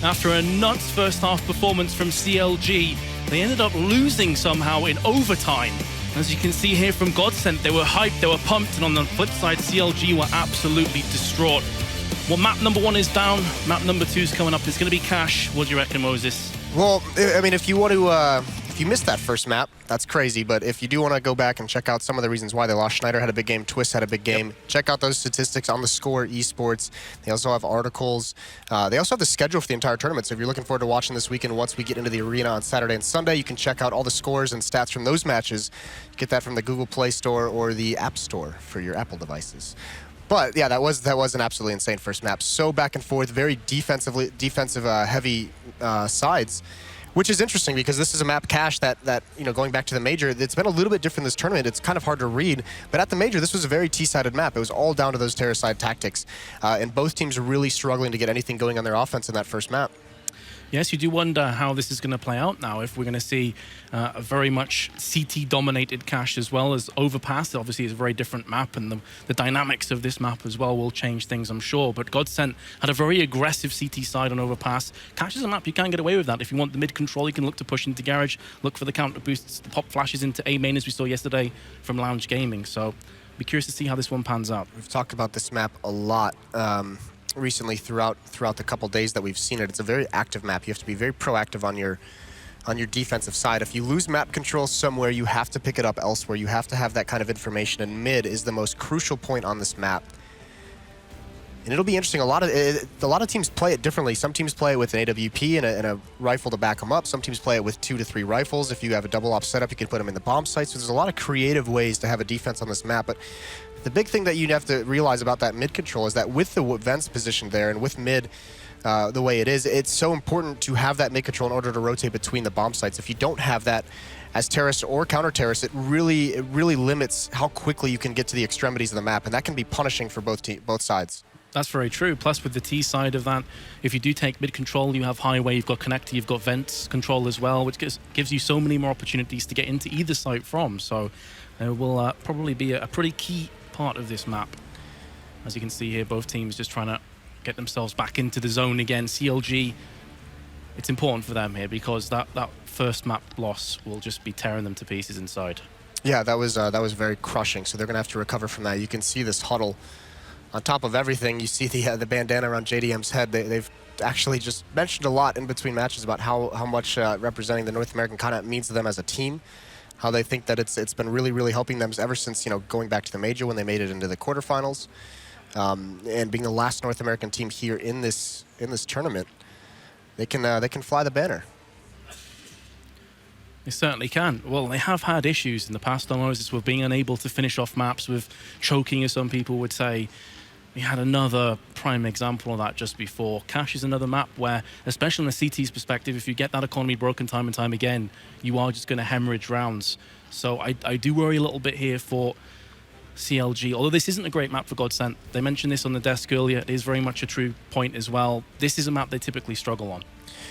After a nuts first half performance from CLG, they ended up losing somehow in overtime. As you can see here from GODSENT, they were hyped, they were pumped, and on the flip side, CLG were absolutely distraught. Well, map number 1 is down. Map number 2 is coming up. It's going to be Cash. What do you reckon, Moses? Well, I mean, if you want to, if you missed that first map, that's crazy. But if you do want to go back and check out some of the reasons why they lost, Schneider had a big game, Twist had a big game. Yep. Check out those statistics on the score, eSports. They also have articles. They also have the schedule for the entire tournament. So if you're looking forward to watching this weekend, once we get into the arena on Saturday and Sunday, you can check out all the scores and stats from those matches. Get that from the Google Play Store or the App Store for your Apple devices. But yeah, that was an absolutely insane first map. So back and forth, very defensive heavy sides, which is interesting because this is a map, Cash, that you know, going back to the major, it's been a little bit different this tournament. It's kind of hard to read, but at the major, this was a very T-sided map. It was all down to those terror-side tactics, and both teams are really struggling to get anything going on their offense in that first map. Yes, you do wonder how this is going to play out now, if we're going to see a very much CT-dominated Cash as well as Overpass. Obviously, it's a very different map, and the dynamics of this map as well will change things, I'm sure. But GODSENT had a very aggressive CT side on Overpass. Cash is a map, you can't get away with that. If you want the mid-control, you can look to push into Garage, look for the counter boosts, the pop flashes into A main, as we saw yesterday from Lounge Gaming. So, be curious to see how this one pans out. We've talked about this map a lot. Recently throughout the couple days that we've seen it. It's a very active map. You have to be very proactive on your defensive side. If you lose map control somewhere, you have to pick it up elsewhere. You have to have that kind of information, and mid is the most crucial point on this map. And it'll be interesting. A lot of teams play it differently. Some teams play it with an AWP and a rifle to back them up. Some teams play it with 2 to 3 rifles. If you have a double op setup, you can put them in the bomb site. So there's a lot of creative ways to have a defense on this map. But the big thing that you have to realize about that mid control is that with the vents positioned there and with mid the way it is, it's so important to have that mid control in order to rotate between the bomb sites. If you don't have that as terrorist or counter terrorist, it really limits how quickly you can get to the extremities of the map, and that can be punishing for both sides. That's very true. Plus, with the T side of that, if you do take mid control, you have highway, you've got connector, you've got vents control as well, which gives you so many more opportunities to get into either site from. So it will probably be a pretty key part of this map. As you can see here, both teams just trying to get themselves back into the zone again. CLG, it's important for them here because that first map loss will just be tearing them to pieces inside. Yeah, that was very crushing. So they're gonna have to recover from that. You can see this huddle. On top of everything, you see the bandana around JDM's head. They've actually just mentioned a lot in between matches about how much representing the North American continent means to them as a team. How they think that it's been really helping them ever since, you know, going back to the major when they made it into the quarterfinals, and being the last North American team here in this tournament, they can fly the banner. They certainly can. Well, they have had issues in the past, almost, with being unable to finish off maps, with choking, as some people would say. We had another prime example of that just before. Cash is another map where, especially in the CT's perspective, if you get that economy broken time and time again, you are just going to hemorrhage rounds. So I do worry a little bit here for CLG. Although this isn't a great map for GODSENT. They mentioned this on the desk earlier. It is very much a true point as well. This is a map they typically struggle on.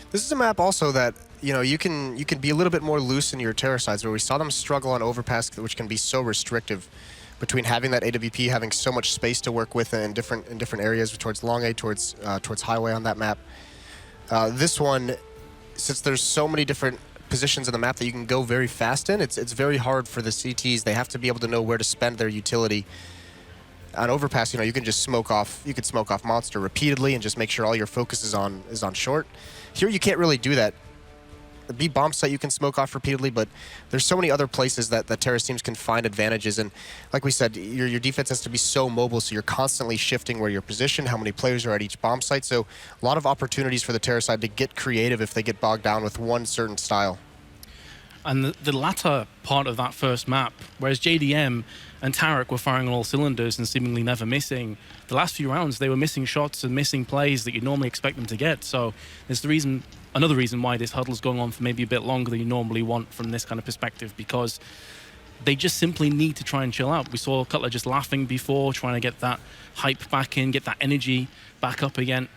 This is a map also that, you know, you can be a little bit more loose in your terror sides, where we saw them struggle on Overpass, which can be so restrictive. Between having that AWP, having so much space to work with in different areas, towards long A, towards highway on that map. This one, since there's so many different positions in the map that you can go very fast in, it's very hard for the CTs. They have to be able to know where to spend their utility. On Overpass, you know, you can just smoke off Monster repeatedly and just make sure all your focus is on short. Here you can't really do that. The B bomb site you can smoke off repeatedly, but there's so many other places that terrorist teams can find advantages. And like we said, your defense has to be so mobile, so you're constantly shifting where you're positioned, how many players are at each bomb site. So a lot of opportunities for the terror side to get creative if they get bogged down with one certain style. And the latter part of that first map, whereas JDM and Tarek were firing on all cylinders and seemingly never missing, the last few rounds they were missing shots and missing plays that you'd normally expect them to get. So there's another reason why this huddle's going on for maybe a bit longer than you normally want from this kind of perspective, because they just simply need to try and chill out. We saw Cutler just laughing before, trying to get that hype back in, get that energy back up again.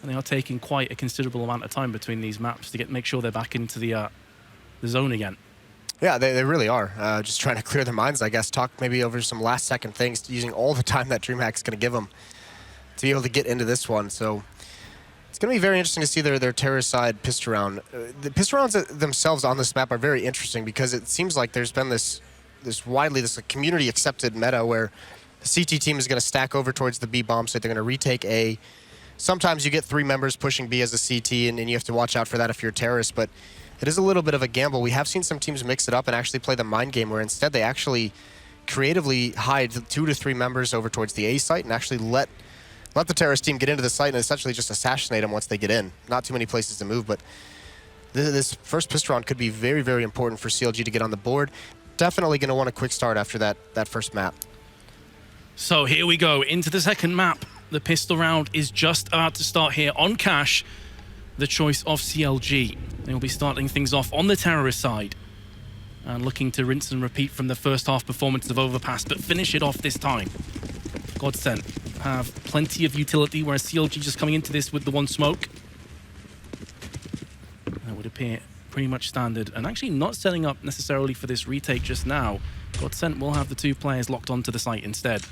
And they are taking quite a considerable amount of time between these maps to make sure they're back into the zone again. Yeah, they really are. Just trying to clear their minds, I guess. Talk maybe over some last-second things, using all the time that DreamHack is going to give them to be able to get into this one. So It's going to be very interesting to see their terrorist side pistol round. The pistol rounds themselves on this map are very interesting because it seems like there's been this community accepted meta where the CT team is going to stack over towards the B bomb site. They're going to retake A. Sometimes you get 3 members pushing B as a CT, and you have to watch out for that if you're a terrorist, but it is a little bit of a gamble. We have seen some teams mix it up and actually play the mind game where instead they actually creatively hide 2 to 3 members over towards the A site and actually let the terrorist team get into the site and essentially just assassinate them once they get in. Not too many places to move, but this first pistol round could be very, very important for CLG to get on the board. Definitely going to want a quick start after that first map. So here we go into the second map. The pistol round is just about to start here on Cash. The choice of CLG. They will be starting things off on the terrorist side and looking to rinse and repeat from the first half performance of Overpass, but finish it off this time. GODSENT have plenty of utility, whereas CLG just coming into this with the 1 smoke. That would appear pretty much standard, and actually not setting up necessarily for this retake just now. GODSENT will have the 2 players locked onto the site instead.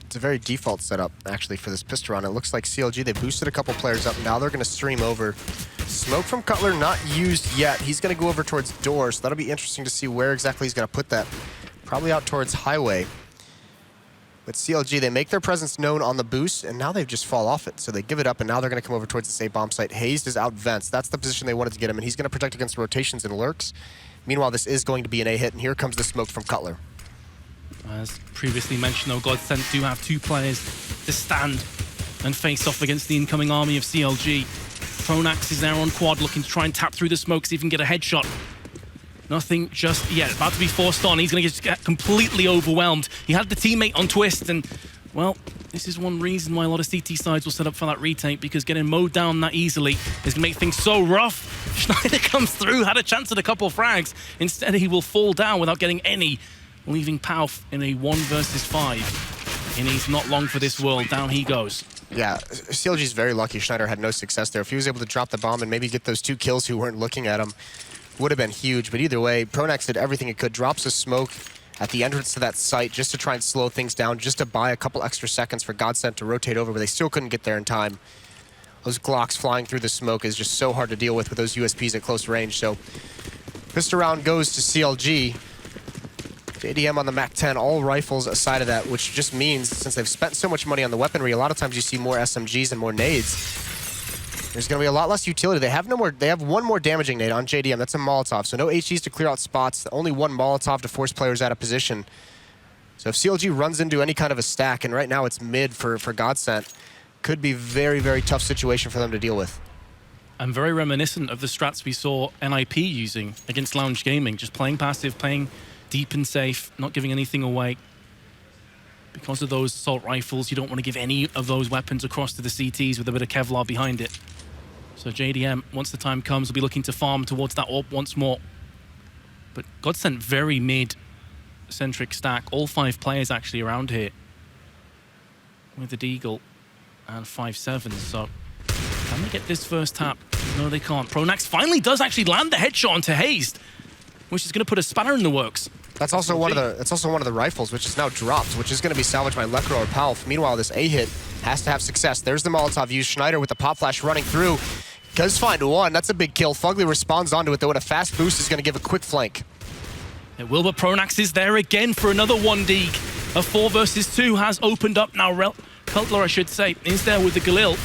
It's a very default setup, actually, for this pistol round. It looks like CLG, they boosted a couple players up. Now they're going to stream over. Smoke from Cutler not used yet. He's going to go over towards door, so that'll be interesting to see where exactly he's going to put that. Probably out towards highway. But CLG, they make their presence known on the boost, and now they just fall off it. So they give it up, and now they're going to come over towards the safe bomb site. Hazed is out vents. That's the position they wanted to get him, and he's going to protect against rotations and lurks. Meanwhile, this is going to be an A hit, and here comes the smoke from Cutler. As previously mentioned, though, GODSENT do have 2 players to stand and face off against the incoming army of CLG. Pronax is there on quad, looking to try and tap through the smoke, see if he can get a headshot. Nothing just yet. About to be forced on. He's going to get completely overwhelmed. He had the teammate on twist, and, well, this is one reason why a lot of CT sides will set up for that retake, because getting mowed down that easily is going to make things so rough. Schneider comes through, had a chance at a couple of frags. Instead, he will fall down without getting any, leaving Pauf in a 1 versus 5. And he's not long for this world. Down he goes. Yeah, CLG's very lucky. Schneider had no success there. If he was able to drop the bomb and maybe get those 2 kills who weren't looking at him, would have been huge. But either way, Pronax did everything it could. Drops a smoke at the entrance to that site just to try and slow things down, just to buy a couple extra seconds for GODSENT to rotate over, but they still couldn't get there in time. Those Glocks flying through the smoke is just so hard to deal with those USPs at close range. So pistol round goes to CLG. JDM on the MAC-10, all rifles aside of that, which just means since they've spent so much money on the weaponry, a lot of times you see more SMGs and more nades. There's going to be a lot less utility. They have 1 more damaging nade on JDM. That's a Molotov, so no HEs to clear out spots. Only 1 Molotov to force players out of position. So if CLG runs into any kind of a stack, and right now it's mid for GODSENT, could be very, very tough situation for them to deal with. And very reminiscent of the strats we saw NIP using against Lounge Gaming, just playing passive, playing deep and safe, not giving anything away. Because of those assault rifles, you don't want to give any of those weapons across to the CTs with a bit of Kevlar behind it. So JDM, once the time comes, will be looking to farm towards that AWP once more. But GODSENT very mid-centric stack. All 5 players actually around here. With the Deagle and 5-7. So can they get this first tap? No, they can't. Pronax finally does actually land the headshot onto Hazed, which is going to put a spanner in the works. That's also one of the rifles, which is now dropped, which is going to be salvaged by Lekro or Pauf. Meanwhile, this A hit has to have success. There's the Molotov used. Schneider with the pop flash running through. Does find 1. That's a big kill. Fugly responds onto it, though, and a fast boost is going to give a quick flank. It will, but Pronax is there again for another 1 Deeg. A 4 versus 2 has opened up now. Peltler, I should say, is there with the Galil.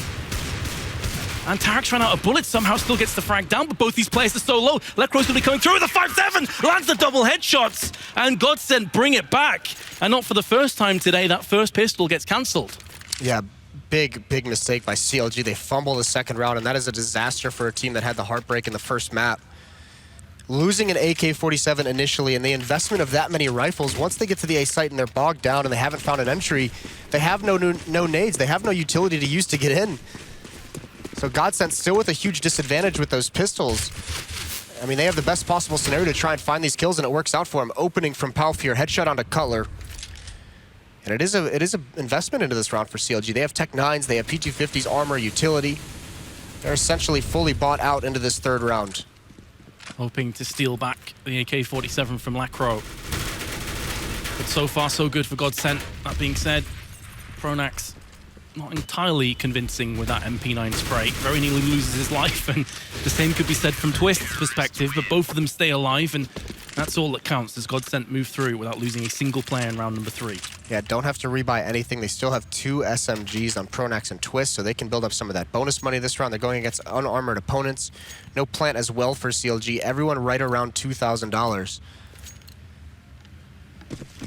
And Tarek's ran out of bullets, somehow still gets the frag down, but both these players are so low. Lekro's gonna be coming through with a 5-7, lands the double headshots, and GODSENT bring it back. And not for the first time today, that first pistol gets cancelled. Yeah, big mistake by CLG. They fumble the second round, and that is a disaster for a team that had the heartbreak in the first map. Losing an AK-47 initially, and the investment of that many rifles, once they get to the A site and they're bogged down and they haven't found an entry, they have no nades, they have no utility to use to get in. So GODSENT still with a huge disadvantage with those pistols. I mean, they have the best possible scenario to try and find these kills, and it works out for them. Opening from Pauf here, headshot onto Cutler. And it is a investment into this round for CLG. They have Tech 9s, they have P250s, armor, utility. They're essentially fully bought out into this third round. Hoping to steal back the AK-47 from Lekro. But so far, so good for GODSENT. That being said, Pronax not entirely convincing with that MP9 spray. Very nearly loses his life, and the same could be said from Twist's perspective, but both of them stay alive, and that's all that counts as GODSENT move through without losing a single player in round number 3. Yeah, don't have to rebuy anything. They still have 2 SMGs on Pronax and Twist, so they can build up some of that bonus money this round. They're going against unarmored opponents. No plant as well for CLG. Everyone right around $2,000.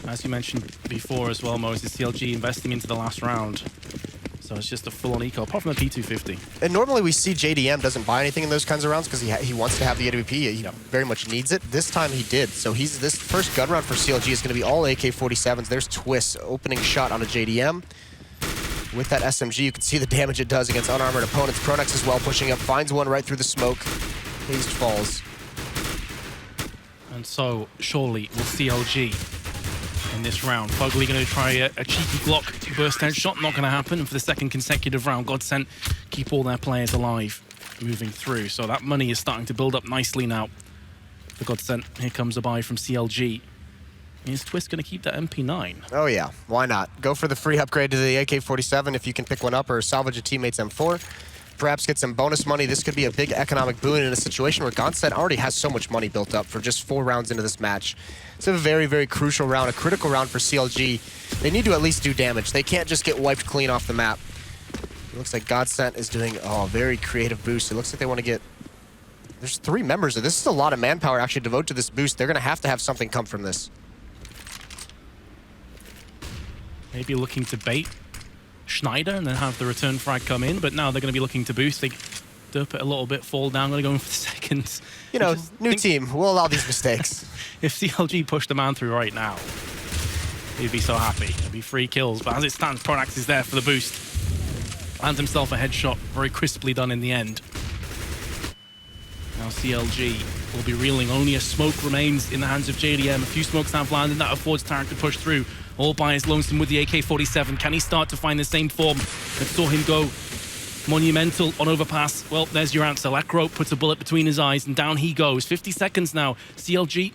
As you mentioned before as well, Moses, CLG investing into the last round. So it's just a full-on eco, apart from the P250. And normally we see JDM doesn't buy anything in those kinds of rounds because he wants to have the AWP. He very much needs it. This time he did. So this first gun round for CLG is going to be all AK-47s. There's Twist, opening shot on a JDM. With that SMG, you can see the damage it does against unarmored opponents. Pronax as well, pushing up, finds one right through the smoke. Hazed falls. And so, surely, will CLG in this round. Fugly going to try a cheeky Glock burst headshot, not going to happen. And for the second consecutive round, GODSENT keep all their players alive moving through. So that money is starting to build up nicely now for GODSENT. Here comes a buy from CLG. Is Twist going to keep that MP9? Oh yeah, why not? Go for the free upgrade to the AK-47 if you can pick one up, or salvage a teammate's M4. Perhaps get some bonus money. This could be a big economic boon in a situation where GODSENT already has so much money built up for just 4 rounds into this match. It's a very, very crucial round, a critical round for CLG. They need to at least do damage. They can't just get wiped clean off the map. It looks like GODSENT is doing a very creative boost. It looks like they want to get... There's 3 members. This is a lot of manpower actually devoted to this boost. They're going to have something come from this. Maybe looking to bait Schneider and then have the return frag come in, but now they're going to be looking to boost. They derp it a little bit, fall down, going to go in for the seconds. You know, new team. We'll allow these mistakes. If CLG pushed a man through right now, he'd be so happy. It'd be 3 kills, but as it stands, Pronax is there for the boost. Lands himself a headshot, very crisply done in the end. Now CLG will be reeling. Only a smoke remains in the hands of JDM. A few smokes have landed. That affords Tarek to push through. All by his lonesome with the AK-47. Can he start to find the same form that saw him go monumental on overpass? Well, there's your answer. Lekro puts a bullet between his eyes, and down he goes. 50 seconds now. CLG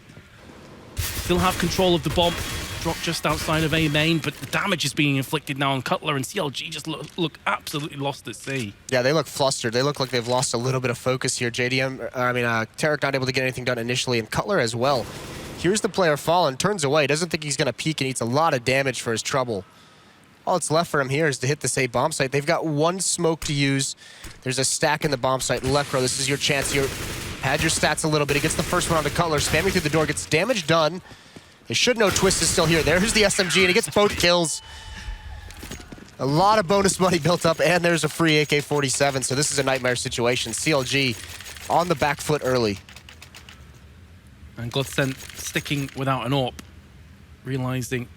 still have control of the bomb. Dropped just outside of A main, but the damage is being inflicted now on Cutler, and CLG just look absolutely lost at sea. Yeah, they look flustered. They look like they've lost a little bit of focus here. Tarek not able to get anything done initially, and Cutler as well. Here's the player fallen, turns away, doesn't think he's going to peek, and eats a lot of damage for his trouble. All that's left for him here is to hit this A bomb site. They've got 1 smoke to use. There's a stack in the bomb site. Lekro, this is your chance here. Pad your stats a little bit. He gets the first one onto Cutler, spamming through the door, gets damage done. They should know Twist is still here. There's the SMG, and he gets both kills. A lot of bonus money built up, and there's a free AK-47, so this is a nightmare situation. CLG on the back foot early. And GODSENT sticking without an AWP, realizing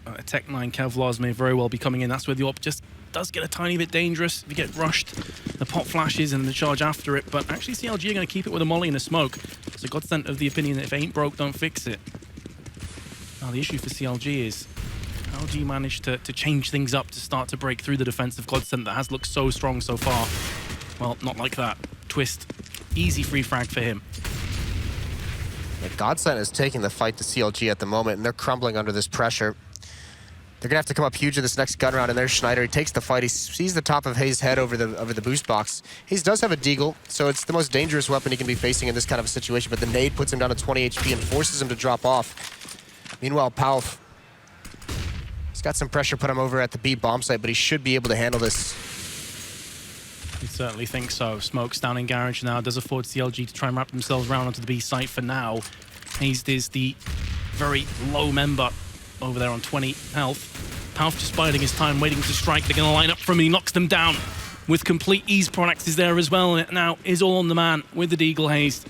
a Tech 9 Kevlars may very well be coming in. That's where the AWP just does get a tiny bit dangerous. If you get rushed, the pop flashes and the charge after it. But actually CLG are going to keep it with a molly and a smoke. So GODSENT of the opinion that if it ain't broke, don't fix it. Now the issue for CLG is, how do you manage to change things up to start to break through the defense of GODSENT that has looked so strong so far? Well, not like that. Twist, easy free frag for him. Yeah, GODSENT is taking the fight to CLG at the moment, and they're crumbling under this pressure. They're gonna have to come up huge in this next gun round, and there's Schneider. He takes the fight. He sees the top of Hayes' head over the boost box. Hayes does have a deagle, so it's the most dangerous weapon he can be facing in this kind of a situation, but the nade puts him down to 20 HP and forces him to drop off. Meanwhile, Pauf, he's got some pressure put him over at the B bomb site, but he should be able to handle this. I certainly think so. Smoke's down in garage now. Does afford CLG to try and wrap themselves around onto the B site for now. Hayes is the very low member over there on 20 health. Pauf just biding his time, waiting to strike. They're going to line up for him. He knocks them down with complete ease. Pronax is there as well, and it now is all on the man with the Deagle Hayes.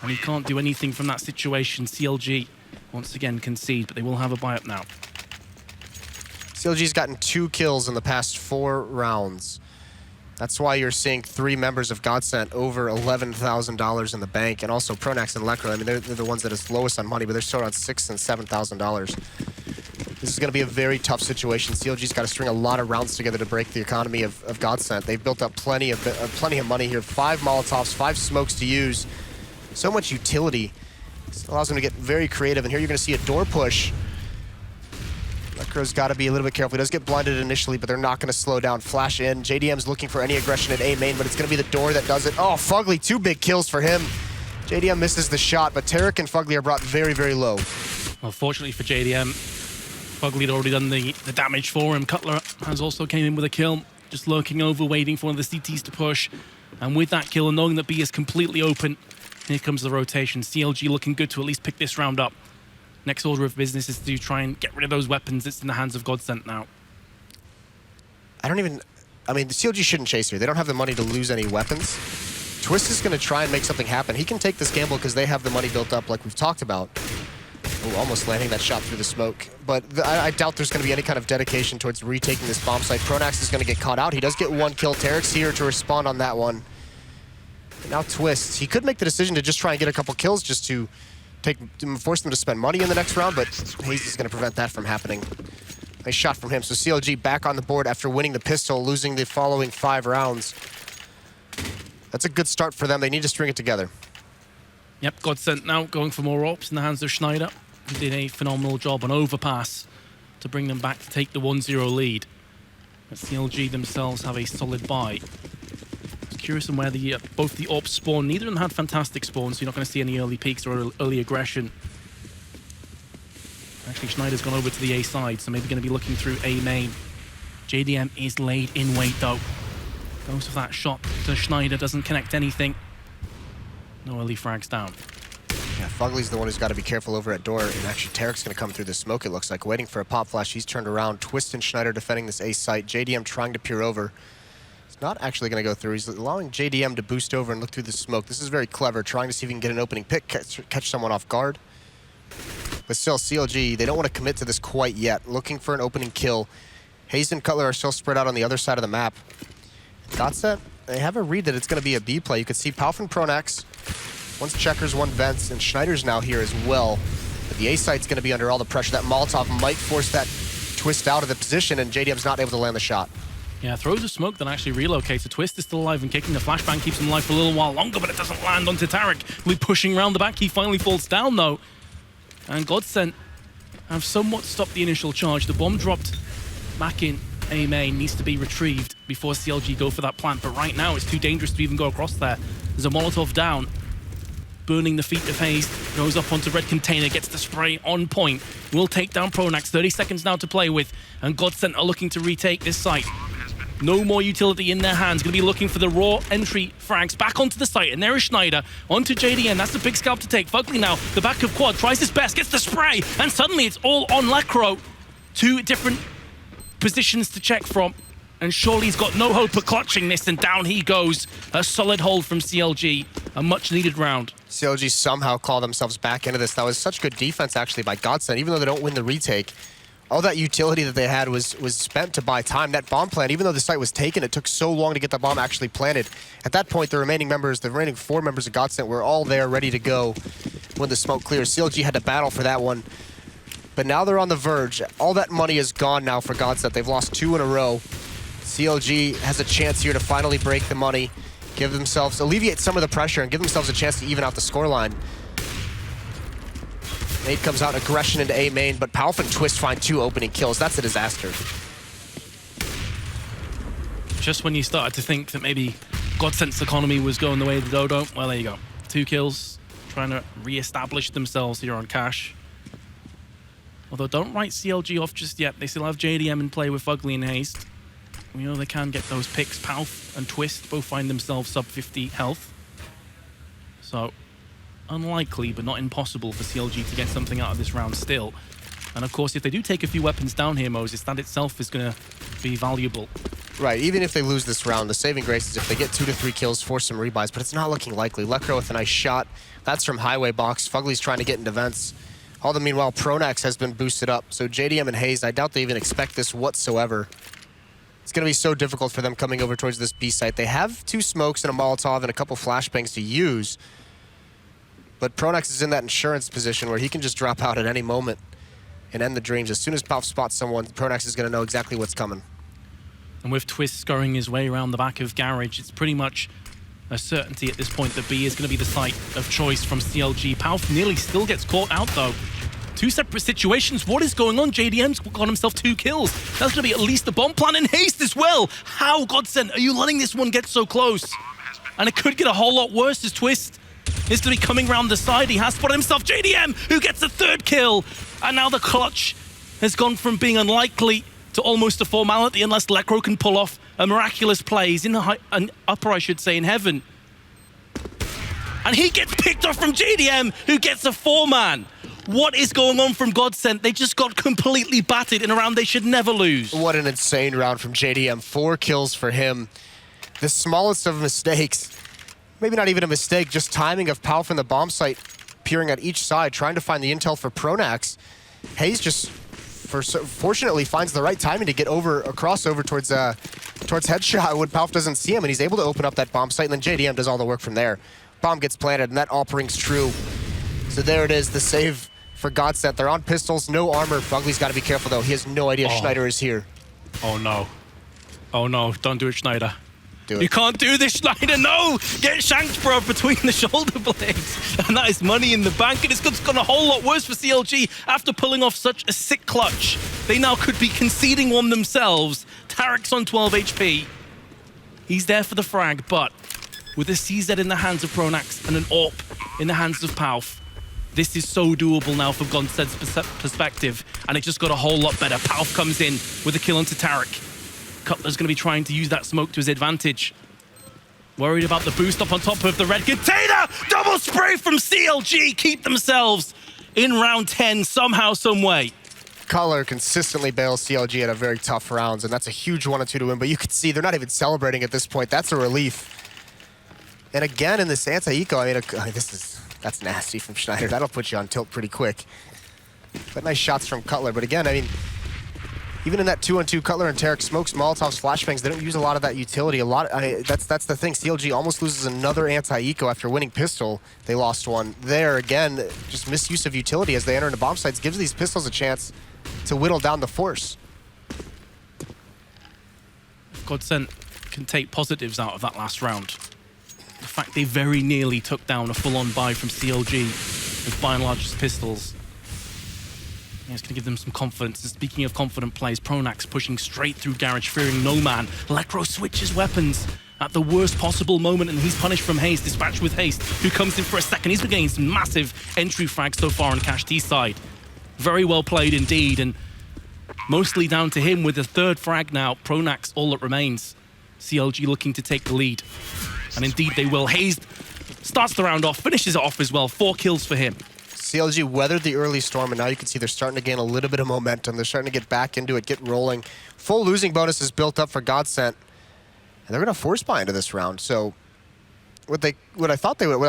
And he can't do anything from that situation. CLG once again concede, but they will have a buy up now. CLG's gotten 2 kills in the past 4 rounds. That's why you're seeing 3 members of GODSENT over $11,000 in the bank, and also Pronax and Lekro. I mean, they're the ones that is lowest on money, but they're still around $6,000 and $7,000. This is going to be a very tough situation. CLG's got to string a lot of rounds together to break the economy of GODSENT. They've built up plenty of money here. 5 Molotovs, 5 smokes to use. So much utility. This allows them to get very creative, and here you're going to see a door push. Lecro's got to be a little bit careful. He does get blinded initially, but they're not going to slow down. Flash in. JDM's looking for any aggression at A main, but it's going to be the door that does it. Oh, Fugly, 2 big kills for him. JDM misses the shot, but Tarek and Fugly are brought very, very low. Well, fortunately for JDM, Fugly had already done the damage for him. Cutler has also came in with a kill, just lurking over, waiting for one of the CTs to push. And with that kill, and knowing that B is completely open, here comes the rotation. CLG looking good to at least pick this round up. Next order of business is to try and get rid of those weapons. It's in the hands of GODSENT now. I mean, the CLG shouldn't chase here. They don't have the money to lose any weapons. Twist is going to try and make something happen. He can take this gamble because they have the money built up like we've talked about. Oh, almost landing that shot through the smoke. But I doubt there's going to be any kind of dedication towards retaking this bomb site. Pronax is going to get caught out. He does get 1 kill. Tarek's here to respond on that one. And now Twist. He could make the decision to just try and get a couple kills just to force them to spend money in the next round, but Hayes is going to prevent that from happening. Nice shot from him. So CLG back on the board after winning the pistol, losing the following 5 rounds. That's a good start for them. They need to string it together. Yep, GODSENT now going for more ops in the hands of Schneider, who did a phenomenal job on overpass to bring them back to take the 1-0 lead. But CLG themselves have a solid buy. Curious on where both the ops spawn. Neither of them had fantastic spawns, so you're not going to see any early peaks or early aggression. Actually, Schneider's gone over to the A side, so maybe going to be looking through A main. JDM is laid in wait, though. Goes for that shot to Schneider, doesn't connect anything. No early frags down. Yeah, Fugly's the one who's got to be careful over at door, and actually Tarek's going to come through the smoke, it looks like, waiting for a pop flash. He's turned around. Twist and Schneider defending this A site. JDM trying to peer over. It's not actually going to go through. He's allowing JDM to boost over and look through the smoke. This is very clever, trying to see if he can get an opening pick, catch someone off guard. But still, CLG, they don't want to commit to this quite yet. Looking for an opening kill. Hayes and Cutler are still spread out on the other side of the map. GODSENT, they have a read that it's going to be a B play. You can see Palf and Pronax. One's checkers, one vents, and Schneider's now here as well. But the A site's going to be under all the pressure. That Molotov might force that Twist out of the position, and JDM's not able to land the shot. Yeah, throws a smoke that actually relocates. The Twist is still alive and kicking. The flashbang keeps him alive for a little while longer, but it doesn't land onto Tarek. We're pushing around the back. He finally falls down, though. And GODSENT have somewhat stopped the initial charge. The bomb dropped back in A main needs to be retrieved before CLG go for that plant. But right now, it's too dangerous to even go across there. There's a Molotov down. Burning the feet of Hayes. Goes up onto red container. Gets the spray on point. Will take down Pronax. 30 seconds now to play with. And GODSENT are looking to retake this site. No more utility in their hands. Going to be looking for the raw entry frags back onto the site. And there is Schneider onto JDM. That's the big scalp to take. Fugly now, the back of quad, tries his best, gets the spray. And suddenly it's all on Lecro. 2 different positions to check from. And surely's got no hope of clutching this. And down he goes. A solid hold from CLG. A much needed round. CLG somehow claw themselves back into this. That was such good defense actually by GODSENT. Even though they don't win the retake, all that utility that they had was spent to buy time. That bomb plant, even though the site was taken, it took so long to get the bomb actually planted. At that point, the remaining 4 members of GODSENT were all there ready to go when the smoke clears. CLG had to battle for that one. But now they're on the verge. All that money is gone now for GODSENT. They've lost 2 in a row. CLG has a chance here to finally break the money, alleviate some of the pressure, and give themselves a chance to even out the scoreline. Nate comes out, aggression into A main, but Palf and Twist find 2 opening kills. That's a disaster. Just when you started to think that maybe GODSENT's economy was going the way of the dodo, well, there you go. 2 kills, trying to re-establish themselves here on cash. Although don't write CLG off just yet. They still have JDM in play with Fugly and Haste. We know they can get those picks. Palf and Twist both find themselves sub 50 health. So unlikely, but not impossible for CLG to get something out of this round still. And of course, if they do take a few weapons down here, Moses, that itself is going to be valuable. Right, even if they lose this round, the saving grace is if they get 2 to 3 kills, force some rebuys, but it's not looking likely. Lecro with a nice shot. That's from highway box. Fugly's trying to get into vents. All the meanwhile, Pronax has been boosted up. So JDM and Hayes, I doubt they even expect this whatsoever. It's going to be so difficult for them coming over towards this B site. They have 2 smokes and a Molotov and a couple flashbangs to use. But Pronax is in that insurance position where he can just drop out at any moment and end the dreams. As soon as Palf spots someone, Pronax is going to know exactly what's coming. And with Twist scurrying his way around the back of Garage, it's pretty much a certainty at this point that B is going to be the site of choice from CLG. Palf nearly still gets caught out, though. Two separate situations. What is going on? JDM's got himself 2 kills. That's going to be at least the bomb plan in haste as well. How, GODSENT, are you letting this one get so close? And it could get a whole lot worse as Twist is going to be coming around the side. He has spotted himself JDM, who gets a 3rd kill. And now the clutch has gone from being unlikely to almost a formality unless Lekro can pull off a miraculous play. He's in the upper, I should say, in heaven. And he gets picked off from JDM, who gets a 4-man. What is going on from GODSENT? They just got completely battered in a round they should never lose. What an insane round from JDM. 4 kills for him. The smallest of mistakes. Maybe not even a mistake, just timing of Palf in the bomb site, peering at each side, trying to find the intel for Pronax. Hayes just fortunately finds the right timing to get across over towards headshot when Palf doesn't see him, and he's able to open up that bomb site, and then JDM does all the work from there. Bomb gets planted, and that all rings true. So there it is, the save for GODSENT. They're on pistols, no armor. Bugly's got to be careful, though. He has no idea Schneider is here. Oh, no. Oh, no. Don't do it, Schneider. Do it. You can't do this, Schneider. No! Get shanked, bro, between the shoulder blades. And that is money in the bank. And it's gone a whole lot worse for CLG after pulling off such a sick clutch. They now could be conceding one themselves. Tarek's on 12 HP. He's there for the frag, but with a CZ in the hands of Pronax and an AWP in the hands of Palf, this is so doable now from GODSENT's perspective, and it just got a whole lot better. Palf comes in with a kill onto Tarek. Cutler's going to be trying to use that smoke to his advantage. Worried about the boost up on top of the red container! Double spray from CLG! Keep themselves in round 10 somehow, some way. Cutler consistently bails CLG at a very tough rounds, and that's a huge 1-2 to win, but you can see they're not even celebrating at this point. That's a relief. And again, in this anti-eco, I mean, that's nasty from Schneider. That'll put you on tilt pretty quick. But nice shots from Cutler. But again, I mean, even in that 2-on-2, Cutler and Tarek smokes, Molotovs, flashbangs, they don't use a lot of that utility. That's the thing. CLG almost loses another anti-eco after winning pistol. They lost one. There, again, just misuse of utility as they enter into bomb sites gives these pistols a chance to whittle down the force. GODSENT can take positives out of that last round. The fact they very nearly took down a full-on buy from CLG with by and large just pistols. Yeah, it's going to give them some confidence. And speaking of confident plays, Pronax pushing straight through Garage, fearing no man. Lekro switches weapons at the worst possible moment, and he's punished from Haste, dispatched with Haste, who comes in for a second. He's been getting some massive entry frags so far on Cash T's side. Very well played indeed, and mostly down to him with the 3rd frag now. Pronax all that remains. CLG looking to take the lead. And indeed they will. Hayes starts the round off, finishes it off as well. 4 kills for him. CLG weathered the early storm, and now you can see they're starting to gain a little bit of momentum. They're starting to get back into it, get rolling. Full losing bonus is built up for GODSENT, and they're going to force buy into this round. So what I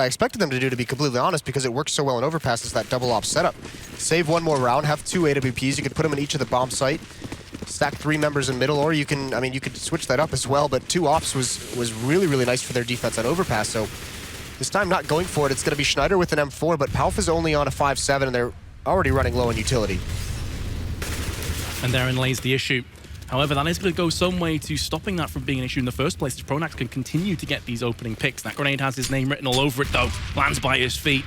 expected them to do, to be completely honest, because it works so well in Overpass, is that double op setup. Save 1 more round, have 2 AWPs. You could put them in each of the bomb site. Stack 3 members in middle, or you can, I mean, you could switch that up as well, but 2 ops was really, really nice for their defense on Overpass, so this time not going for it. It's going to be Schneider with an M4, but Palf is only on a 5-7, and they're already running low on utility. And therein lays the issue. However, that is going to go some way to stopping that from being an issue in the first place, as Pronax can continue to get these opening picks. That grenade has his name written all over it, though. Lands by his feet.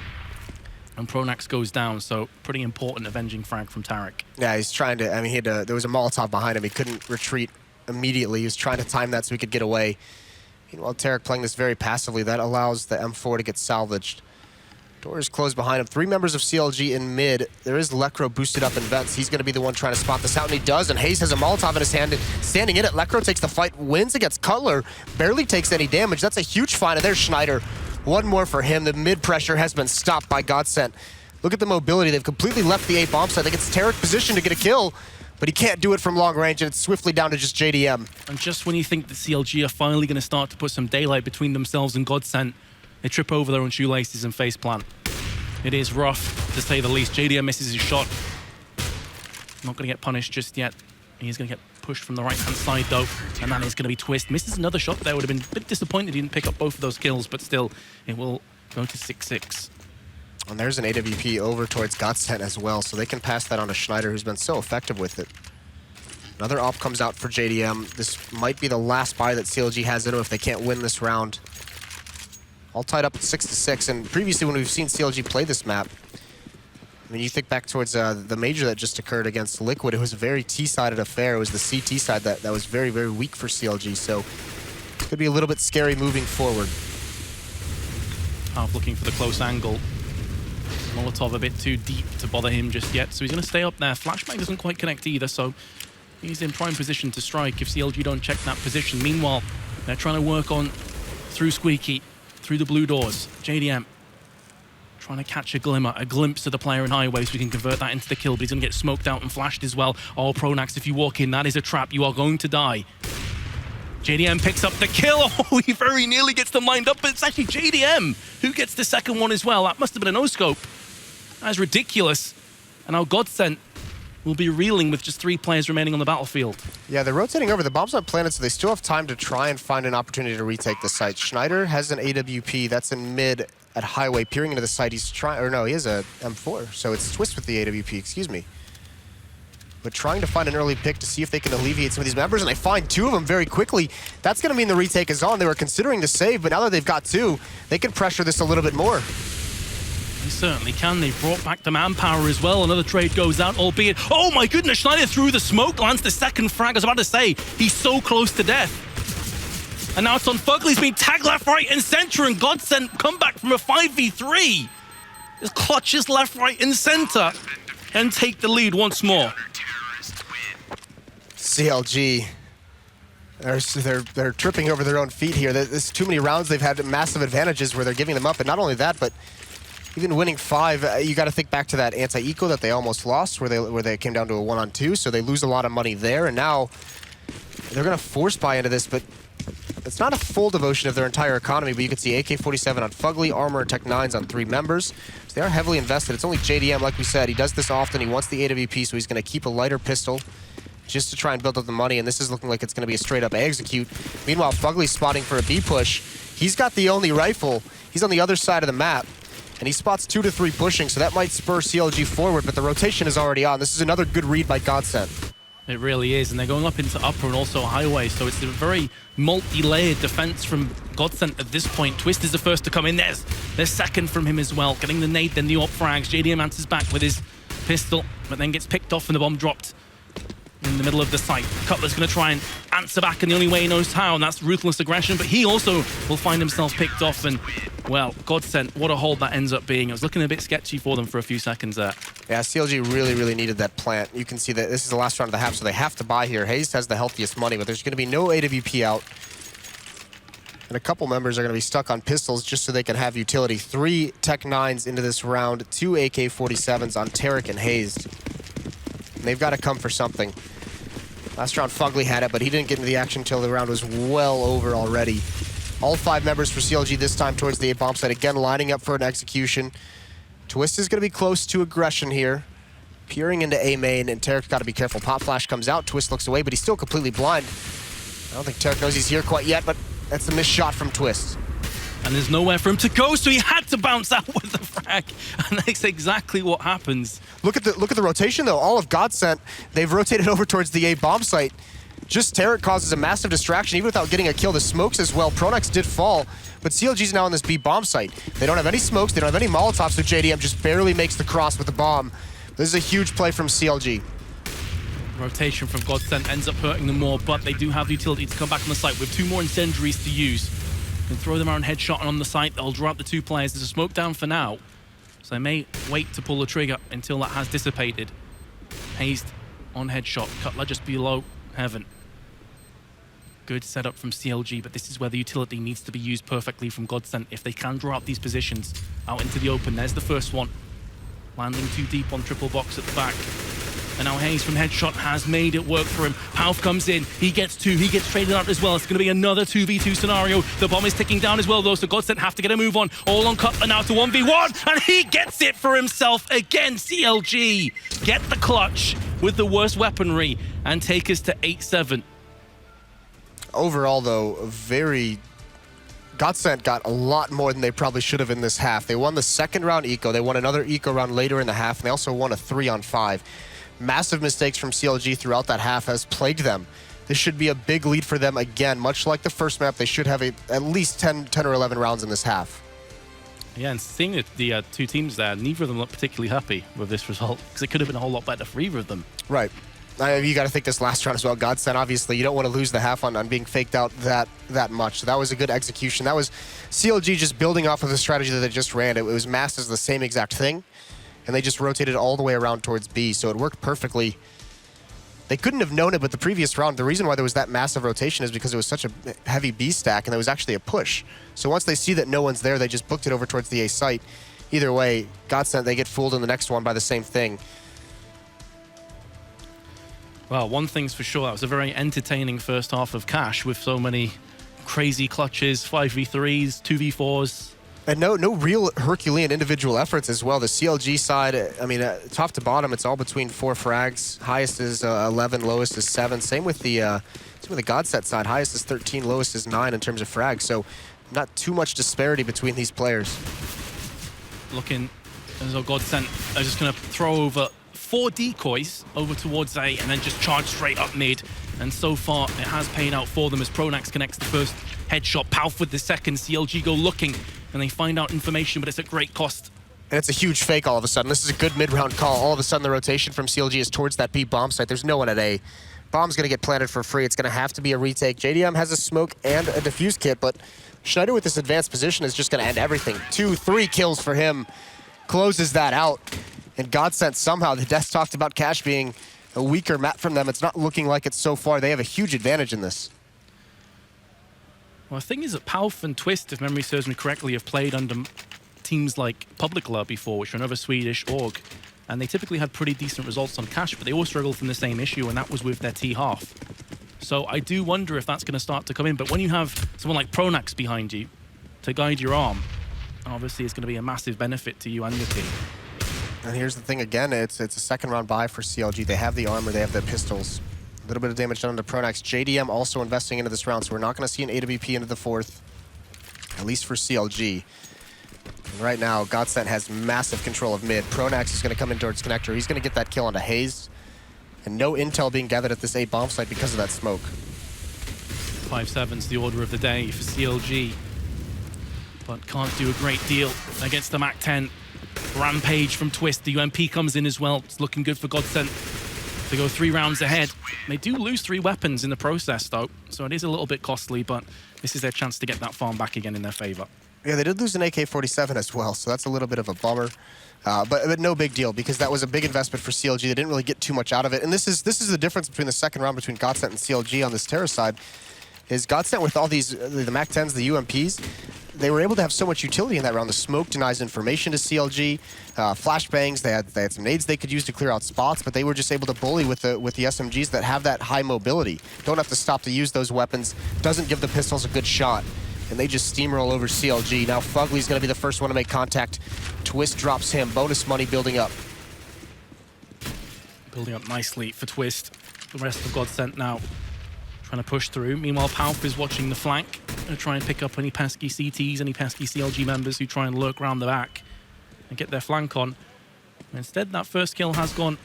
And Pronax goes down, so pretty important avenging frag from Tarek. Yeah, he's trying to, I mean, there was a Molotov behind him. He couldn't retreat immediately. He was trying to time that so he could get away. Meanwhile, Tarek playing this very passively. That allows the M4 to get salvaged. Door is closed behind him. 3 members of CLG in mid. There is Lekro boosted up in vents. He's going to be the one trying to spot this out, and he does, and Hayes has a Molotov in his hand. Standing in it, Lekro takes the fight, wins against Cutler, barely takes any damage. That's a huge find, and there's Schneider. 1 more for him. The mid pressure has been stopped by GODSENT. Look at the mobility. They've completely left the A bomb site. I think it's Tarek position to get a kill, but he can't do it from long range, and it's swiftly down to just JDM. And just when you think that CLG are finally going to start to put some daylight between themselves and GODSENT, they trip over their own shoelaces and faceplant. It is rough, to say the least. JDM misses his shot. Not going to get punished just yet. He's going to get pushed from the right-hand side, though, and that is going to be Twist. Misses another shot there. Would have been a bit disappointed he didn't pick up both of those kills, but still, it will go to 6-6. And there's an AWP over towards GODSENT as well, so they can pass that on to Schneider, who's been so effective with it. Another op comes out for JDM. This might be the last buy that CLG has in them if they can't win this round. All tied up at 6-6, and previously when we've seen CLG play this map, I mean, you think back towards the major that just occurred against Liquid. It was a very T-sided affair. It was the CT side that was very, very weak for CLG. So it could be a little bit scary moving forward. Half looking for the close angle. Molotov a bit too deep to bother him just yet, so he's going to stay up there. Flashbang doesn't quite connect either, so he's in prime position to strike if CLG don't check that position. Meanwhile, they're trying to work on through Squeaky, through the blue doors. JDM trying to catch a glimmer, a glimpse of the player in highway so we can convert that into the kill, but he's going to get smoked out and flashed as well. Oh, Pronax, if you walk in, that is a trap. You are going to die. JDM picks up the kill. Oh, he very nearly gets them lined up, but it's actually JDM who gets the second one as well. That must have been a no-scope. That's ridiculous. And now GODSENT will be reeling with just 3 players remaining on the battlefield. Yeah, they're rotating over. The bomb's not planted, so they still have time to try and find an opportunity to retake the site. Schneider has an AWP that's in mid at highway, peering into the site. He's trying, or no, he has a M4, so it's Twist with the AWP, excuse me. But trying to find an early pick to see if they can alleviate some of these members, and they find 2 of them very quickly. That's going to mean the retake is on. They were considering the save, but now that they've got 2, they can pressure this a little bit more. They certainly can. They've brought back the manpower as well. Another trade goes out, albeit... Oh my goodness, Schneider through the smoke, lands the second frag. I was about to say, he's so close to death. And now it's on Fugly. He's been tagged left, right, and center, and GODSENT come back from a 5v3. Just clutches left, right, and center, and take the lead once more. CLG, they're tripping over their own feet here. There's too many rounds. They've had massive advantages where they're giving them up, and not only that, but even winning 5, you got to think back to that anti-eco that they almost lost, where they came down to a 1-on-2, so they lose a lot of money there, and now they're going to force buy into this, but it's not a full devotion of their entire economy, but you can see AK-47 on Fugly, Armor, and Tech 9s on 3 members. So they are heavily invested. It's only JDM, like we said. He does this often. He wants the AWP, so he's going to keep a lighter pistol just to try and build up the money, and this is looking like it's going to be a straight-up execute. Meanwhile, Fugly's spotting for a B push. He's got the only rifle. He's on the other side of the map, and he spots 2 to 3 pushing, so that might spur CLG forward, but the rotation is already on. This is another good read by GODSENT. It really is, and they're going up into upper and also highway, so it's a very multi-layered defense from GODSENT at this point. Twist is the first to come in. There's second from him as well, getting the nade, then the AWP frags. JDM answers back with his pistol, but then gets picked off and the bomb dropped in the middle of the site. Cutler's going to try and answer back in the only way he knows how, and that's ruthless aggression, but he also will find himself picked off, and, well, GODSENT, what a hold that ends up being. It was looking a bit sketchy for them for a few seconds there. Yeah, CLG really, really needed that plant. You can see that this is the last round of the half, so they have to buy here. Hayes has the healthiest money, but there's going to be no AWP out, and a couple members are going to be stuck on pistols just so they can have utility. 3 Tech 9s into this round, 2 AK-47s on Tarek and Hayes. And they've got to come for something. Last round, Fugly had it, but he didn't get into the action until the round was well over already. All 5 members for CLG this time towards the A bomb site, again lining up for an execution. Twist is going to be close to aggression here. Peering into A main, and Tarek's got to be careful. Pop flash comes out, Twist looks away, but he's still completely blind. I don't think Tarek knows he's here quite yet, but that's a missed shot from Twist. And there's nowhere for him to go, so he had to bounce out with the frag. And that's exactly what happens. Look at the rotation, though. All of GODSENT, they've rotated over towards the A bomb site. Just Tarek causes a massive distraction, even without getting a kill. The smokes as well. Pronax did fall, but CLG's now on this B bomb site. They don't have any smokes, they don't have any Molotovs, so JDM just barely makes the cross with the bomb. This is a huge play from CLG. Rotation from GODSENT ends up hurting them more, but they do have the utility to come back on the site with 2 more incendiaries to use. And throw them around headshot on the site. They'll draw out the 2 players. There's a smoke down for now, so they may wait to pull the trigger until that has dissipated. Hazed on headshot. Cutler just below heaven. Good setup from CLG, but this is where the utility needs to be used perfectly from GODSENT if they can draw out these positions out into the open. There's the first one. Landing too deep on triple box at the back. And now Hayes from headshot has made it work for him. Pauf comes in, he gets 2, he gets traded out as well. It's going to be another 2v2 scenario. The bomb is ticking down as well, though, so GODSENT have to get a move on. All on Cutler now to 1v1, and he gets it for himself again. CLG get the clutch with the worst weaponry and take us to 8-7. Overall, though, GODSENT got a lot more than they probably should have in this half. They won the second round eco, they won another eco round later in the half, and they also won a 3-on-5. Massive mistakes from CLG throughout that half has plagued them. This should be a big lead for them again. Much like the first map, they should have at least 10 or 11 rounds in this half. Yeah, and seeing the two teams there, neither of them look particularly happy with this result because it could have been a whole lot better for either of them. Right. You got to think this last round as well. GODSENT, obviously, you don't want to lose the half on being faked out that much. So that was a good execution. That was CLG just building off of the strategy that they just ran. It was masked as the same exact thing, and they just rotated all the way around towards B, so it worked perfectly. They couldn't have known it, but the previous round, the reason why there was that massive rotation is because it was such a heavy B stack, and there was actually a push. So once they see that no one's there, they just booked it over towards the A site. Either way, GODSENT, they get fooled in the next one by the same thing. Well, one thing's for sure, that was a very entertaining first half of Cash with so many crazy clutches, 5v3s, 2v4s. And no real Herculean individual efforts as well. The CLG side, I mean, top to bottom, it's all between 4 frags. Highest is 11, lowest is 7. Same with the GODSENT side. Highest is 13, lowest is 9 in terms of frags. So not too much disparity between these players. Looking as though GODSENT are just going to throw over 4 decoys over towards A and then just charge straight up mid. And so far, it has paid out for them as Pronax connects the first headshot. Palf with the second. CLG go looking, and they find out information, but it's at great cost. And it's a huge fake all of a sudden. This is a good mid-round call. All of a sudden, the rotation from CLG is towards that B bomb site. There's no one at A. Bomb's going to get planted for free. It's going to have to be a retake. JDM has a smoke and a defuse kit, but Schneider with this advanced position is just going to end everything. 2, 3 kills for him. Closes that out. And GODSENT somehow, the devs talked about Cash being a weaker map from them. It's not looking like it so far. They have a huge advantage in this. Well, the thing is that Palf and Twist, if memory serves me correctly, have played under teams like Publicler before, which are another Swedish org. And they typically had pretty decent results on Cash, but they all struggled from the same issue, and that was with their T-half. So I do wonder if that's going to start to come in. But when you have someone like Pronax behind you to guide your arm, obviously it's going to be a massive benefit to you and your team. And here's the thing again, it's a second round buy for CLG. They have the armor, they have the pistols. A little bit of damage done to Pronax. JDM also investing into this round, so we're not going to see an AWP into the 4th, at least for CLG. And right now, GODSENT has massive control of mid. Pronax is going to come in towards Connector. He's going to get that kill onto Hayes. And no intel being gathered at this A bomb site because of that smoke. 5-7's the order of the day for CLG, but can't do a great deal against the MAC-10. Rampage from Twist. The UMP comes in as well. It's looking good for GODSENT to go 3 rounds ahead. They do lose 3 weapons in the process, though, so it is a little bit costly, but this is their chance to get that farm back again in their favor. Yeah, they did lose an AK-47 as well, so that's a little bit of a bummer. But no big deal, because that was a big investment for CLG. They didn't really get too much out of it. And this is the difference between the second round between GODSENT and CLG on this Terra side, is GODSENT with all these, the MAC-10s, the UMPs, they were able to have so much utility in that round. The smoke denies information to CLG, flashbangs, they had some nades they could use to clear out spots, but they were just able to bully with the SMGs that have that high mobility. Don't have to stop to use those weapons, doesn't give the pistols a good shot. And they just steamroll over CLG. Now Fugly's gonna be the first one to make contact. Twist drops him, bonus money building up. Building up nicely for Twist. The rest of GODSENT now trying to push through. Meanwhile, Palf is watching the flank. Gonna try and pick up any pesky CTs, any pesky CLG members who try and lurk around the back and get their flank on. Instead, that first kill has gone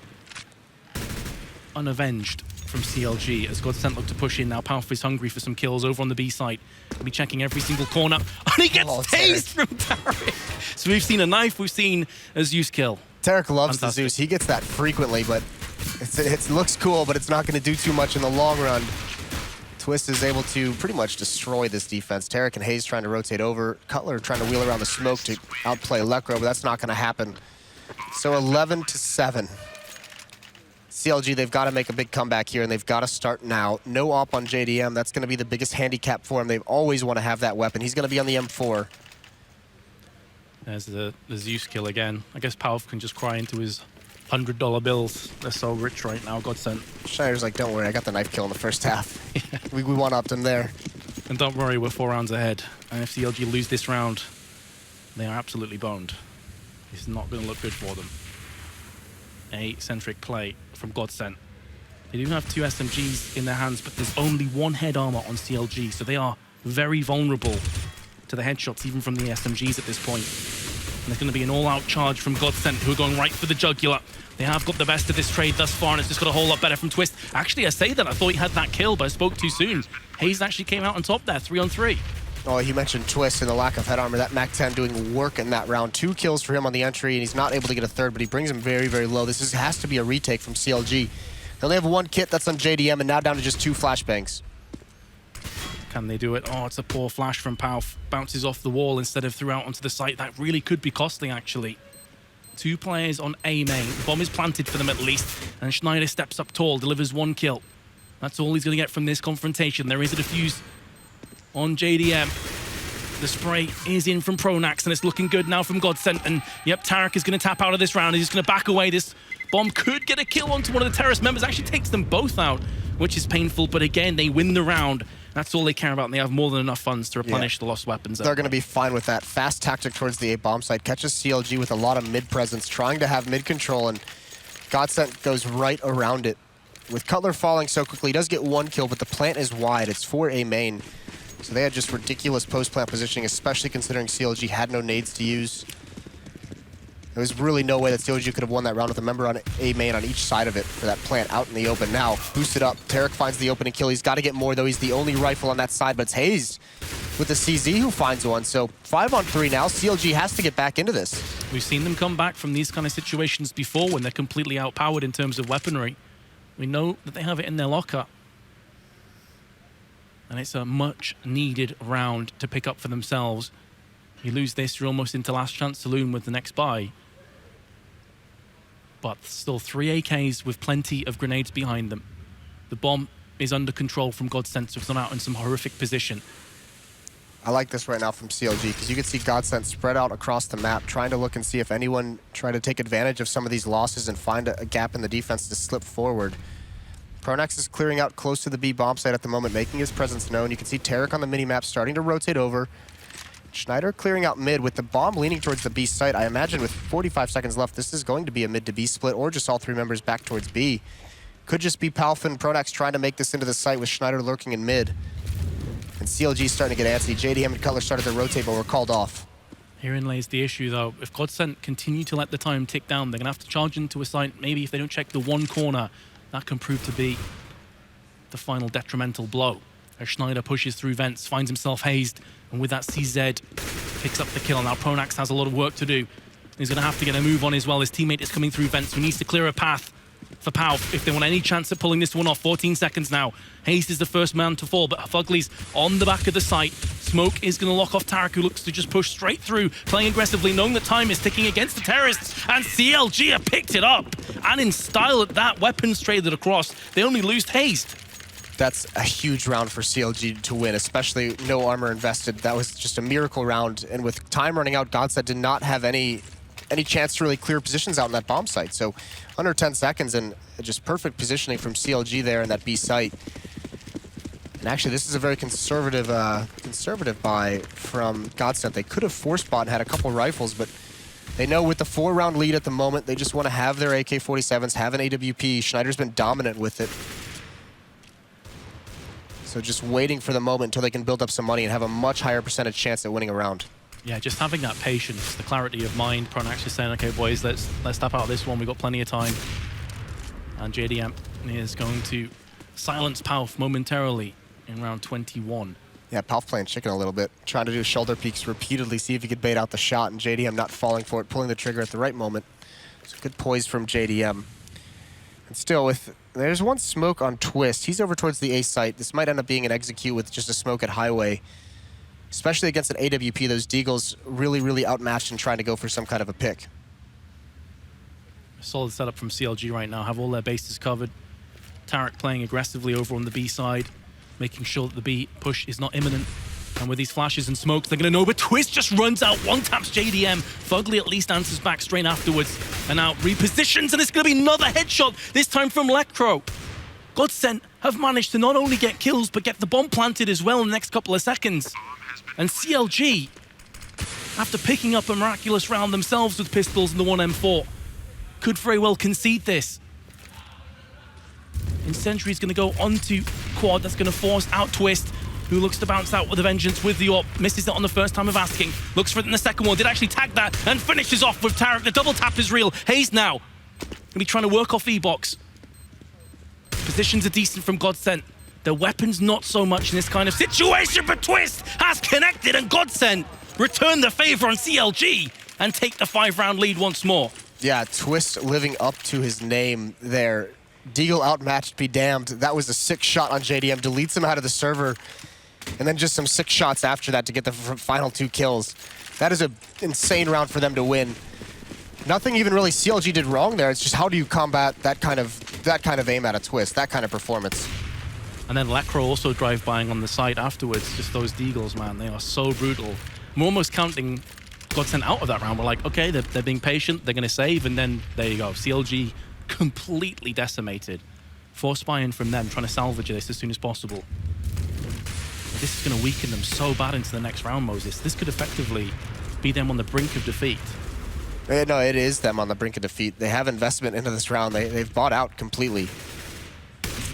unavenged from CLG as GODSENT look to push in now. Palf is hungry for some kills over on the B site. He'll be checking every single corner. And he gets tased from Tarek. So we've seen a knife, we've seen a Zeus kill. Tarek loves the Zeus. He gets that frequently, but it looks cool, but it's not going to do too much in the long run. Twist is able to pretty much destroy this defense. Tarek and Hayes trying to rotate over. Cutler trying to wheel around the smoke to outplay Lekro, but that's not going to happen. So 11-7. CLG, they've got to make a big comeback here, and they've got to start now. No op on JDM. That's going to be the biggest handicap for him. They've always want to have that weapon. He's going to be on the M4. There's the Zeus kill again. I guess Palf can just cry into his $100 bills. They're so rich right now, GODSENT. Schneider's like, don't worry, I got the knife kill in the first half. Yeah. We one-upped him there. And don't worry, we're 4 rounds ahead. And if CLG lose this round, they are absolutely boned. It's not going to look good for them. A centric play from GODSENT. They do have 2 SMGs in their hands, but there's only 1 head armor on CLG, so they are very vulnerable to the headshots, even from the SMGs at this point. And there's going to be an all-out charge from GODSENT, who are going right for the jugular. They have got the best of this trade thus far, and it's just got a whole lot better from Twist. Actually, I say that, I thought he had that kill, but I spoke too soon. Hayes actually came out on top there, 3-on-3. Oh, you mentioned Twist and the lack of head armor. That MAC-10 doing work in that round. 2 kills for him on the entry, and he's not able to get a third, but he brings him very, very low. Has to be a retake from CLG. They only have 1 kit, that's on JDM, and now down to just 2 flashbangs. Can they do it? Oh, it's a poor flash from Pauf. Bounces off the wall instead of threw out onto the site. That really could be costly, actually. 2 players on A main. The bomb is planted for them at least, and Schneider steps up tall, delivers 1 kill. That's all he's going to get from this confrontation. There is a defuse on JDM. The spray is in from Pronax, and it's looking good now from GODSENT. And yep, Tarek is going to tap out of this round. He's just going to back away. This bomb could get a kill onto one of the terrorist members. Actually takes them both out, which is painful. But again, they win the round. That's all they care about, and they have more than enough funds to replenish the lost weapons. They're going to be fine with that. Fast tactic towards the A bomb site. Catches CLG with a lot of mid presence, trying to have mid control, and GODSENT goes right around it. With Cutler falling so quickly, he does get 1 kill, but the plant is wide. It's for A main. So they had just ridiculous post-plant positioning, especially considering CLG had no nades to use. There was really no way that CLG could have won that round with a member on A main on each side of it for that plant out in the open. Now, boosted up. Tarek finds the opening kill. He's got to get more, though. He's the only rifle on that side, but it's Hayes with the CZ who finds one. So 5 on 3 now. CLG has to get back into this. We've seen them come back from these kind of situations before when they're completely outpowered in terms of weaponry. We know that they have it in their locker. And it's a much-needed round to pick up for themselves. You lose this, you're almost into last chance saloon with the next buy. But still 3 AKs with plenty of grenades behind them. The bomb is under control from GODSENT, so it's not out in some horrific position. I like this right now from CLG, because you can see GODSENT spread out across the map, trying to look and see if anyone try to take advantage of some of these losses and find a gap in the defense to slip forward. Pronax is clearing out close to the B bomb site at the moment, making his presence known. You can see Tarek on the mini-map starting to rotate over. Schneider clearing out mid with the bomb leaning towards the B site. I imagine with 45 seconds left, this is going to be a mid to B split, or just all 3 members back towards B. Could just be Pauf and Pronax trying to make this into the site with Schneider lurking in mid. And CLG starting to get antsy. JDM and Cutler started to rotate, but were called off. Herein lays the issue, though. If GODSENT continue to let the time tick down, they're going to have to charge into a site. Maybe if they don't check the 1 corner, that can prove to be the final detrimental blow. As Schneider pushes through vents, finds himself hazed, and with that CZ, picks up the kill. Now Pronax has a lot of work to do. He's going to have to get a move on as well. His teammate is coming through vents, who needs to clear a path for Pauf if they want any chance at pulling this one off. 14 seconds now. Hayes is the first man to fall, but Fugly's on the back of the site. Smoke is going to lock off Tarek, who looks to just push straight through, playing aggressively, knowing that time is ticking against the terrorists, and CLG have picked it up. And in style at that, weapons traded across. They only lose Hayes. That's a huge round for CLG to win, especially no armor invested. That was just a miracle round, and with time running out, GODSENT did not have any chance to really clear positions out in that bomb site. So under 10 seconds and just perfect positioning from CLG there in that B site. And actually, this is a very conservative buy from GODSENT. They could have force bought and had a couple rifles, but they know with the 4-round lead at the moment, they just want to have their AK-47s, have an AWP. Schneider's been dominant with it. So just waiting for the moment until they can build up some money and have a much higher percentage chance at winning a round. Yeah, just having that patience, the clarity of mind. Pronax is saying, okay, boys, let's tap out of this one. We've got plenty of time. And JDM is going to silence Pauf momentarily in round 21. Yeah, Pauf playing chicken a little bit, trying to do shoulder peeks repeatedly, see if he could bait out the shot, and JDM not falling for it, pulling the trigger at the right moment. So good poise from JDM. And still, there's one smoke on Twist. He's over towards the A site. This might end up being an execute with just a smoke at highway. Especially against an AWP, those Deagles really, really outmatched and trying to go for some kind of a pick. Solid setup from CLG right now, have all their bases covered. Tarek playing aggressively over on the B side, making sure that the B push is not imminent. And with these flashes and smokes, they're going to know, but Twist just runs out, one-taps JDM. Fugly at least answers back straight afterwards, and now repositions, and it's going to be another headshot, this time from Electro. GODSENT have managed to not only get kills, but get the bomb planted as well in the next couple of seconds. And CLG, after picking up a miraculous round themselves with pistols and the 1M4, could very well concede this. Incendiary's going to go onto quad. That's going to force out Twist, who looks to bounce out with a vengeance with the AWP. Misses it on the first time of asking. Looks for it in the second one. Did actually tag that and finishes off with Tarek. The double tap is real. Hayes now going to be trying to work off E-Box. Positions are decent from GODSENT. The weapons not so much in this kind of situation, but Twist has connected and GODSENT return the favor on CLG and take the 5-round lead once more. Yeah, Twist living up to his name there. Deagle outmatched be damned. That was a sick shot on JDM, deletes him out of the server, and then just some sick shots after that to get the final 2 kills. That is an insane round for them to win. Nothing even really CLG did wrong there. It's just how do you combat that kind of aim at a Twist, that kind of performance. And then Lekro also drive-bying on the side afterwards. Just those Deagles, man, they are so brutal. We're almost counting GODSENT out of that round. We're like, okay, they're being patient, they're going to save, and then there you go. CLG completely decimated. Force buy-in from them, trying to salvage this as soon as possible. This is going to weaken them so bad into the next round, Moses. This could effectively be them on the brink of defeat. No, it is them on the brink of defeat. They have investment into this round. They've bought out completely.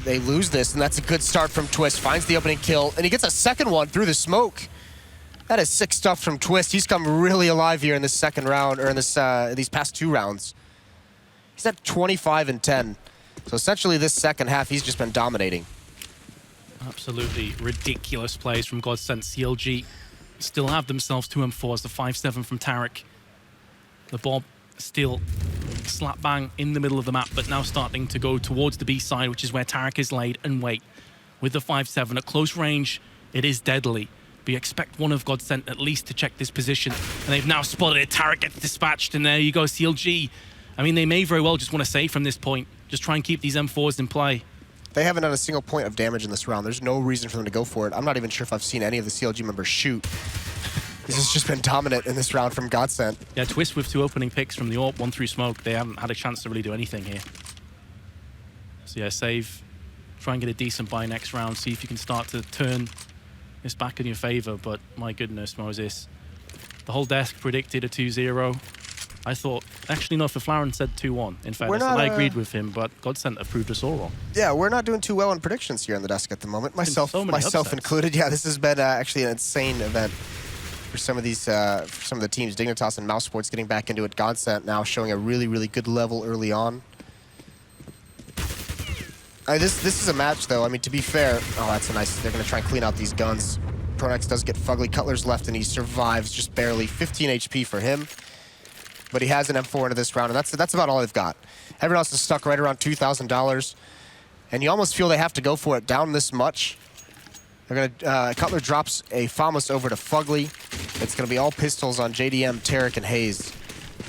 They lose this, and that's a good start from Twist. Finds the opening kill, and he gets a second one through the smoke. That is sick stuff from Twist. He's come really alive here in this second round, or in this these past 2 rounds. He's at 25 and 10. So essentially this second half, he's just been dominating. Absolutely ridiculous plays from GODSENT. CLG still have themselves 2 and 4 as the 5-7 from Tarek. The Bob still slap bang in the middle of the map, but now starting to go towards the B side, which is where Tarek is laid. And wait, with the 5-7 at close range, it is deadly. But you expect one of GODSENT at least to check this position, and they've now spotted it. Tarek gets dispatched, and there you go, CLG. I mean, they may very well just want to save from this point, just try and keep these M4s in play. They haven't done a single point of damage in this round. There's no reason for them to go for it. I'm not even sure if I've seen any of the CLG members shoot. This has just been dominant in this round from GODSENT. Yeah, Twist with 2 opening picks from the AWP, 1 through smoke. They haven't had a chance to really do anything here. So yeah, save. Try and get a decent buy next round. See if you can start to turn this back in your favor. But my goodness, Moses. The whole desk predicted a 2-0. I thought, actually no, for Flaren said 2-1 in fairness, and I agreed with him, but GODSENT have proved us all wrong. Yeah, we're not doing too well in predictions here on the desk at the moment, myself included. Yeah, this has been actually an insane event for some of these, for some of the teams. Dignitas and Mouse Sports getting back into it. GODSENT now showing a really, really good level early on. This is a match, though. I mean, to be fair, oh, that's a nice. They're going to try and clean out these guns. Pronex does get Fugly. Cutler's left, and he survives just barely. 15 HP for him. But he has an M4 into this round, and that's about all they've got. Everyone else is stuck right around $2,000, and you almost feel they have to go for it down this much. They're gonna Cutler drops a Famous over to Fugly. It's gonna be all pistols on JDM, Tarek, and Hayes.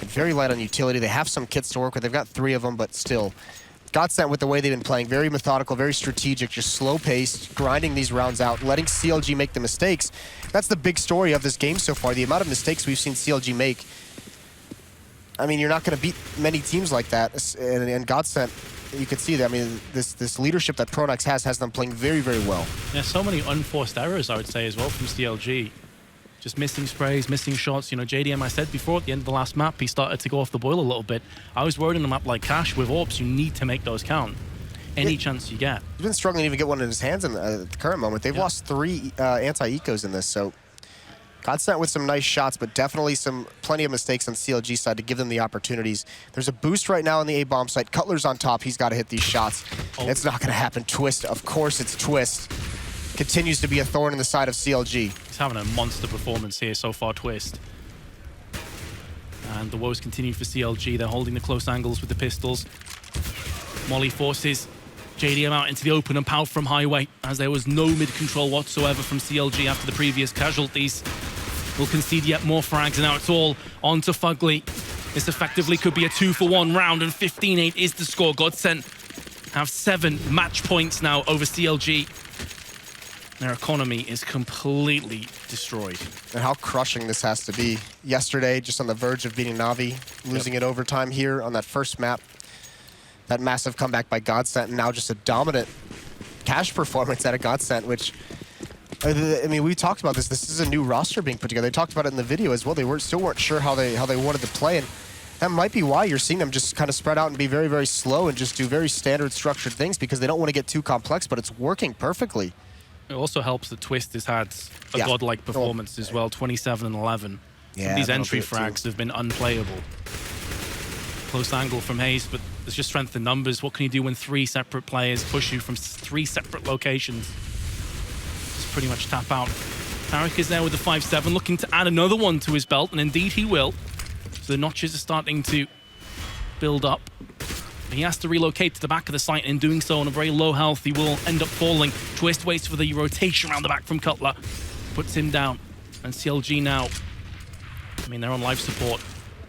And very light on utility. They have some kits to work with. They've got 3 of them, but still. GODSENT with the way they've been playing, very methodical, very strategic, just slow-paced, grinding these rounds out, letting CLG make the mistakes. That's the big story of this game so far. The amount of mistakes we've seen CLG make. I mean, you're not going to beat many teams like that. And GODSENT, you can see that. I mean, this leadership that Pronex has them playing very, very well. Yeah, so many unforced errors, I would say, as well from CLG. Just missing sprays, missing shots. You know, JDM, I said before, at the end of the last map, he started to go off the boil a little bit. I was worried on a map like Cash with AWPs, you need to make those count. Any chance you get. He's been struggling to even get one in his hands at the current moment. They've lost 3 anti-ecos in this, so GODSENT with some nice shots, but definitely plenty of mistakes on CLG side to give them the opportunities. There's a boost right now on the A-bomb site. Cutler's on top. He's got to hit these shots. Oh. It's not going to happen. Twist, of course it's Twist. Continues to be a thorn in the side of CLG. He's having a monster performance here so far, Twist. And the woes continue for CLG. They're holding the close angles with the pistols. Molly forces JDM out into the open and pow from highway, as there was no mid-control whatsoever from CLG after the previous casualties. Will concede yet more frags, and now it's all on to Fugly. This effectively could be a 2-for-1 round, and 15-8 is the score. GODSENT have 7 match points now over CLG. Their economy is completely destroyed. And how crushing this has to be. Yesterday, just on the verge of beating Na'Vi, losing it overtime here on that first map. That massive comeback by GODSENT, and now just a dominant cash performance out of GODSENT, which, I mean, we talked about this. This is a new roster being put together. They talked about it in the video as well. They still weren't sure how they wanted to play, and that might be why you're seeing them just kind of spread out and be very, very slow and just do very standard structured things, because they don't want to get too complex, but it's working perfectly. It also helps that Twist has had a godlike performance as well, 27 and 11. Yeah, these entry frags have been unplayable. Close angle from Hayes, but there's just strength in numbers. What can you do when 3 separate players push you from 3 separate locations? Just pretty much tap out. Tarek is there with the 5-7, looking to add another one to his belt, and indeed he will. So the notches are starting to build up. He has to relocate to the back of the site, and in doing so, on a very low health, he will end up falling. Twist waits for the rotation around the back from Cutler. Puts him down. And CLG now, I mean, they're on life support.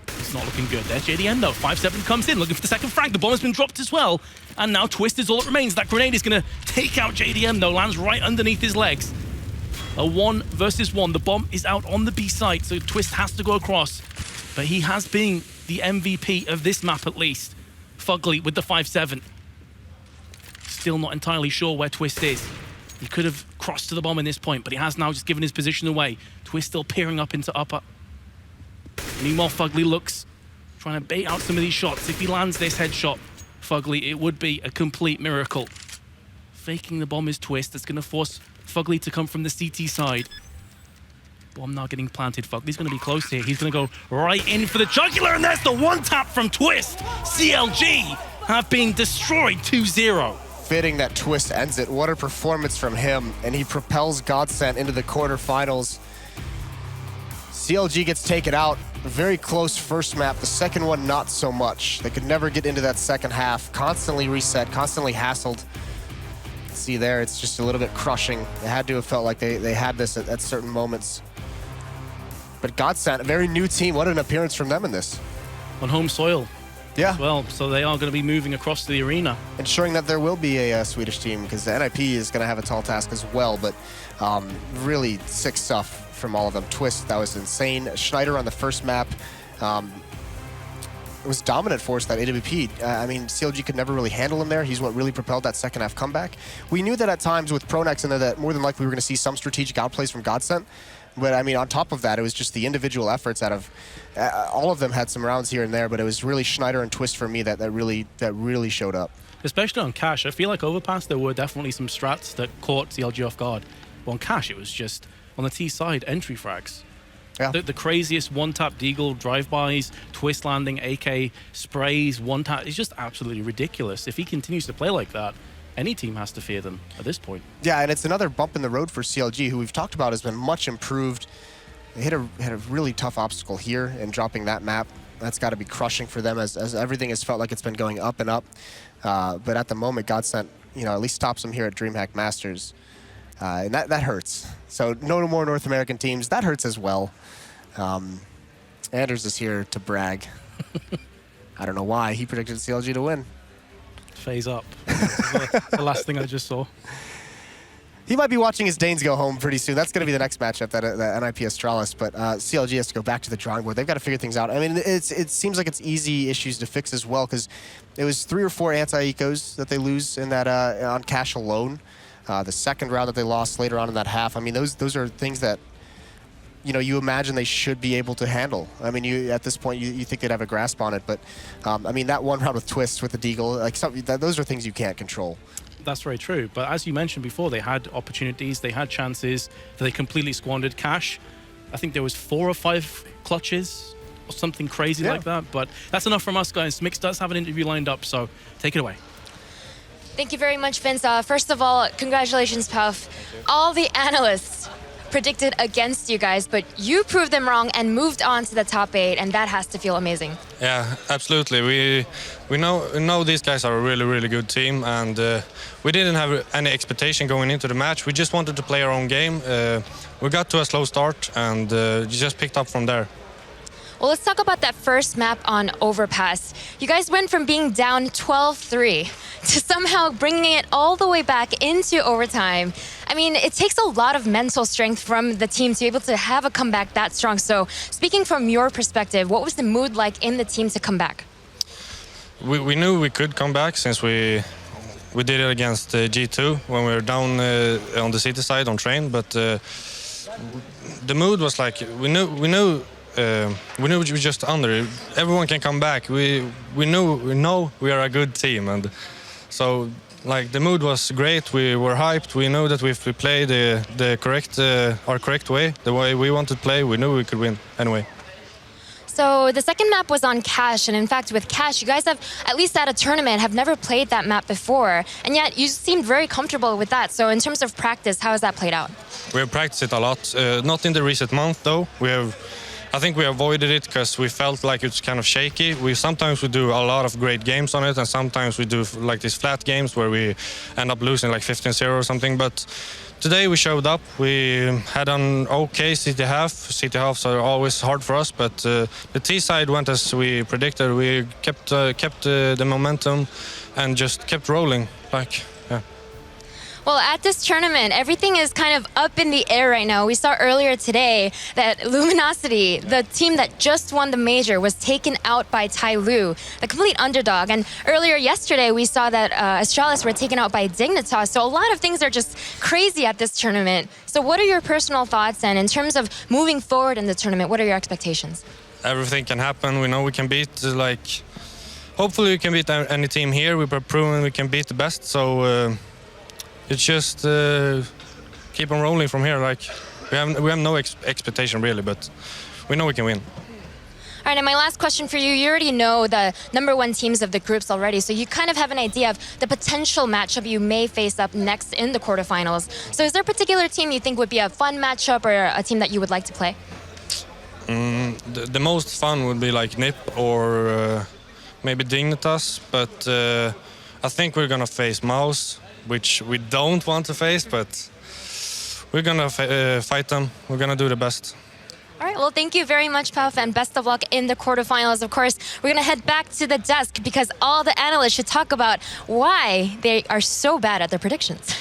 It's not looking good. There's JDM though. 5-7 comes in, looking for the second frag. The bomb has been dropped as well. And now Twist is all that remains. That grenade is going to take out JDM though. Lands right underneath his legs. A 1 versus 1. The bomb is out on the B side, so Twist has to go across. But he has been the MVP of this map at least. Fugly with the 5-7. Still not entirely sure where Twist is. He could have crossed to the bomb in this point, but he has now just given his position away. Twist still peering up into upper. Meanwhile, Fugly looks, trying to bait out some of these shots. If he lands this headshot, Fugly, it would be a complete miracle. Faking the bomb is Twist. That's going to force Fugly to come from the CT side. Bomb now getting planted. Fugly's going to be close here. He's going to go right in for the jugular, and there's the one tap from Twist. CLG have been destroyed 2-0. Fitting that Twist ends it. What a performance from him, and he propels GODSENT into the quarterfinals. CLG gets taken out. A very close first map. The second one, not so much. They could never get into that second half. Constantly reset, constantly hassled. See there, it's just a little bit crushing. It had to have felt like they had this at certain moments. But GODSENT, a very new team. What an appearance from them in this. On home soil. Yeah. Well, so they are going to be moving across the arena. Ensuring that there will be a Swedish team, because the NIP is going to have a tall task as well, but really sick stuff from all of them. Twist, that was insane. Schneider on the first map. It was dominant force, that AWP. I mean, CLG could never really handle him there. He's what really propelled that second half comeback. We knew that at times with Pronex in there that more than likely we were going to see some strategic outplays from GODSENT. But I mean, on top of that, it was just the individual efforts out of all of them had some rounds here and there, but it was really Schneider and Twist for me that really showed up. Especially on Cash. I feel like Overpass, there were definitely some strats that caught CLG off guard. But on Cash, it was just on the T side, entry frags. Yeah. The craziest one-tap deagle drive-bys, Twist landing, AK sprays, one-tap. It's just absolutely ridiculous. If he continues to play like that, any team has to fear them at this point. Yeah, and it's another bump in the road for CLG, who we've talked about has been much improved. They had a really tough obstacle here in dropping that map. That's got to be crushing for them as everything has felt like it's been going up and up. But at the moment, GODSENT, at least stops them here at DreamHack Masters. And that hurts. So no more North American teams. That hurts as well. Anders is here to brag. I don't know why. He predicted CLG to win. Phase up. The last thing I just saw. He might be watching his Danes go home pretty soon. That's going to be the next matchup, that NIP Astralis. But CLG has to go back to the drawing board. They've got to figure things out. I mean, it seems like it's easy issues to fix as well, because it was 3 or 4 anti-ecos that they lose in that on Cash alone. The second round that they lost later on in that half. I mean, those are things that you imagine they should be able to handle. I mean, at this point, you think they'd have a grasp on it, but I mean, that one round with Twist with the deagle, like those are things you can't control. That's very true. But as you mentioned before, they had opportunities, they had chances that they completely squandered. Cash, I think there was 4 or 5 clutches or something crazy like that. But that's enough from us, guys. Mix does have an interview lined up, so take it away. Thank you very much, Vince. First of all, congratulations, Puff. All the analysts predicted against you guys, but you proved them wrong and moved on to the top 8, and that has to feel amazing. Yeah, absolutely. We know these guys are a really good team, and we didn't have any expectation going into the match. We just wanted to play our own game. We got to a slow start and just picked up from there. Well, let's talk about that first map on Overpass. You guys went from being down 12-3 to somehow bringing it all the way back into overtime. I mean, it takes a lot of mental strength from the team to be able to have a comeback that strong. So speaking from your perspective, what was the mood like in the team to come back? We knew we could come back since we did it against G2 when we were down on the city side on train. But the mood was like, we knew we were just under. Everyone can come back. We know we are a good team, and so like the mood was great. We were hyped. We know that if we play our correct way, the way we wanted to play, we knew we could win anyway. So the second map was on Cash, and in fact with Cash, you guys have, at least at a tournament, have never played that map before, and yet you seemed very comfortable with that. So in terms of practice, how has that played out? We have practiced it a lot, not in the recent month though. I think we avoided it because we felt like it's kind of shaky. Sometimes we do a lot of great games on it, and sometimes we do like these flat games where we end up losing like 15-0 or something. But today we showed up. We had an okay city half. City halves are always hard for us, but the T side went as we predicted. We kept the momentum and just kept rolling. Well, at this tournament, everything is kind of up in the air right now. We saw earlier today that Luminosity, the team that just won the major, was taken out by Tyloo, the complete underdog. And earlier yesterday, we saw that Astralis were taken out by Dignitas. So a lot of things are just crazy at this tournament. So what are your personal thoughts, and in terms of moving forward in the tournament, what are your expectations? Everything can happen. We know we can beat, hopefully we can beat any team here. We've proven we can beat the best. So it's just keep on rolling from here. We have no expectation really, but we know we can win. All right, and my last question for you. You already know the #1 teams of the groups already, so you kind of have an idea of the potential matchup you may face up next in the quarterfinals. So is there a particular team you think would be a fun matchup, or a team that you would like to play? The most fun would be like NiP or maybe Dignitas, but I think we're gonna face Mouse, which we don't want to face, but we're gonna fight them. We're gonna do the best. All right, well, thank you very much, Puff, and best of luck in the quarterfinals. Of course, we're gonna head back to the desk because all the analysts should talk about why they are so bad at their predictions.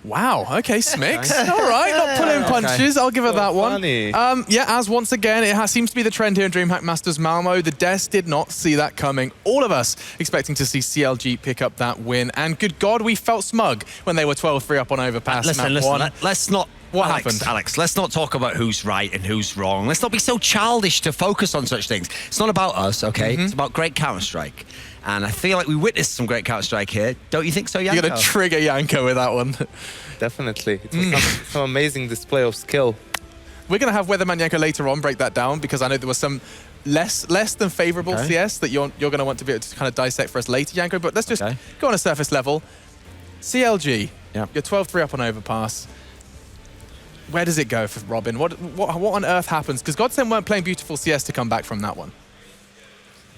Wow, okay, Smix. All right, not pulling punches. I'll give it that one. Yeah, as once again, it seems to be the trend here in DreamHack Masters Malmö. The desk did not see that coming. All of us expecting to see CLG pick up that win. And good God, we felt smug when they were 12-3 up on Overpass. Listen, let's not... What happened? Alex, let's not talk about who's right and who's wrong. Let's not be so childish to focus on such things. It's not about us, okay? It's about great Counter-Strike. And I feel like we witnessed some great Counter-Strike here. Don't you think so, Janko? You're going to trigger Janko with that one. Definitely. It was some amazing display of skill. We're going to have Weatherman Janko later on break that down, because I know there was some less than favorable CS that you're going to want to be able to kind of dissect for us later, Janko. But let's just go on a surface level. CLG, you're 12-3 up on Overpass. Where does it go for Robin? What on earth happens? Because GODSENT weren't playing beautiful CS to come back from that one.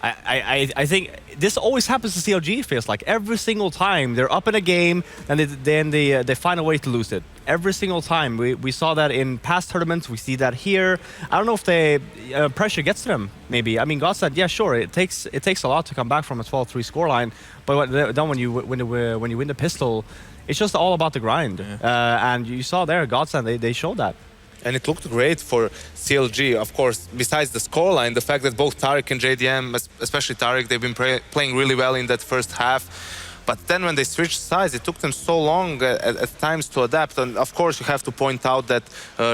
I think this always happens to CLG, it feels like. Every single time they're up in a game, and then they find a way to lose it. Every single time. We saw that in past tournaments, we see that here. I don't know if pressure gets to them, maybe. I mean, GODSENT, yeah, sure, it takes a lot to come back from a 12-3 scoreline, but then when you win the pistol, it's just all about the grind. And you saw there, GODSENT, they showed that. And it looked great for CLG, of course, besides the scoreline, the fact that both Tarek and JDM, especially Tarek, they've been playing really well in that first half. But then when they switched sides, it took them so long at times to adapt. And of course, you have to point out that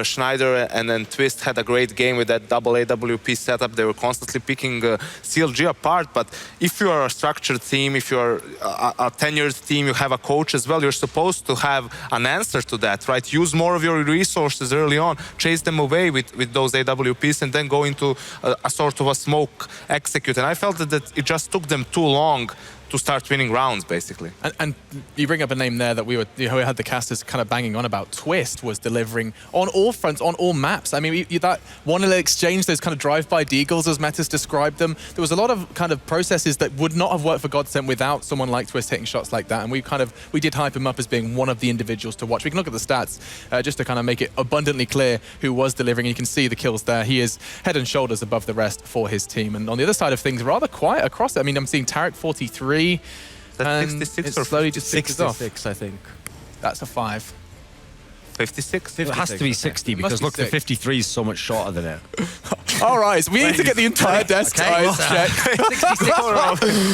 Schneider and then Twist had a great game with that double AWP setup. They were constantly picking CLG apart. But if you are a structured team, if you are a tenured team, you have a coach as well, you're supposed to have an answer to that, right? Use more of your resources early on, chase them away with those AWPs, and then go into a sort of a smoke execute. And I felt that it just took them too long to start winning rounds, basically. And you bring up a name there that we had the casters kind of banging on about. Twist was delivering on all fronts, on all maps. I mean, that 1-0 exchange, those kind of drive-by deagles, as Metas described them, there was a lot of kind of processes that would not have worked for GODSENT without someone like Twist hitting shots like that. And we did hype him up as being one of the individuals to watch. We can look at the stats just to kind of make it abundantly clear who was delivering. You can see the kills there. He is head and shoulders above the rest for his team. And on the other side of things, rather quiet across it. I mean, I'm seeing Tarek 43. That's and 66 it or slowly just ticks off. 66, I think. That's a 5. 56? It has to be 60 because look, the 53 is so much shorter than it. All right, so we need to get the entire desk eyes checked. 66.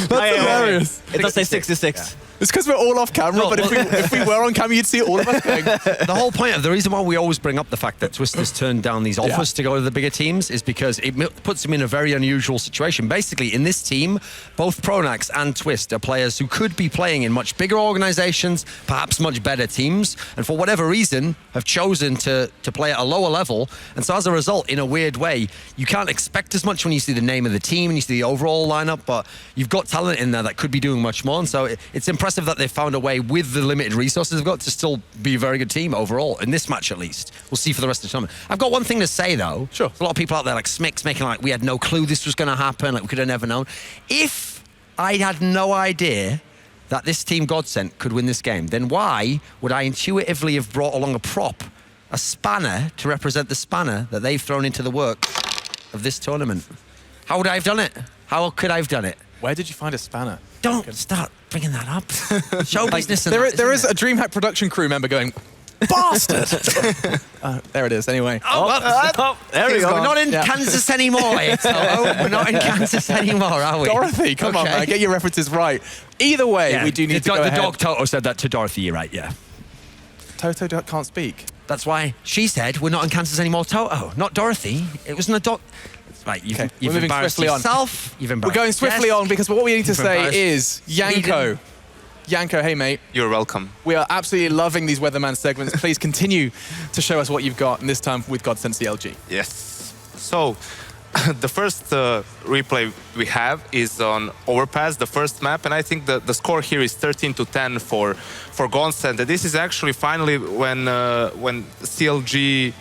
That's hilarious. It does say 66. It's because we're all off camera, but if we were on camera, you'd see all of us going. The whole point of the reason why we always bring up the fact that Twisters turned down these offers to go to the bigger teams is because it puts them in a very unusual situation. Basically, in this team, both Pronax and Twist are players who could be playing in much bigger organizations, perhaps much better teams, and for whatever reason have chosen to play at a lower level. And so as a result, in a weird way, you can't expect as much when you see the name of the team and you see the overall lineup, but you've got talent in there that could be doing much more. And so it's impressive that they've found a way with the limited resources they've got to still be a very good team overall, in this match at least. We'll see for the rest of the tournament. I've got one thing to say though. Sure. There's a lot of people out there like Smix making like we had no clue this was going to happen, like we could have never known. If I had no idea that this team GODSENT could win this game, then why would I intuitively have brought along a prop, a spanner, to represent the spanner that they've thrown into the work of this tournament? How would I have done it? How could I have done it? Where did you find a spanner? Don't start bringing that up. Show business. There is a DreamHack production crew member going, bastard! There it is, anyway. There we go. We're not in Kansas anymore. We're not in Kansas anymore, are we? Dorothy, come on, man. Get your references right. Either way, we do need to go ahead. The dog Toto said that to Dorothy, you're right, yeah. Toto can't speak. That's why she said we're not in Kansas anymore, Toto, not Dorothy. It wasn't a dog. Right, you've moving embarrassed swiftly yourself. on. We're going swiftly on because what we need to say is Yanko. Yanko, hey mate. You're welcome. We are absolutely loving these Weatherman segments. Please continue to show us what you've got, and this time with GODSENT CLG. Yes. So, the first replay we have is on Overpass, the first map, and I think the score here is 13-10 for GODSENT. This is actually finally when CLG.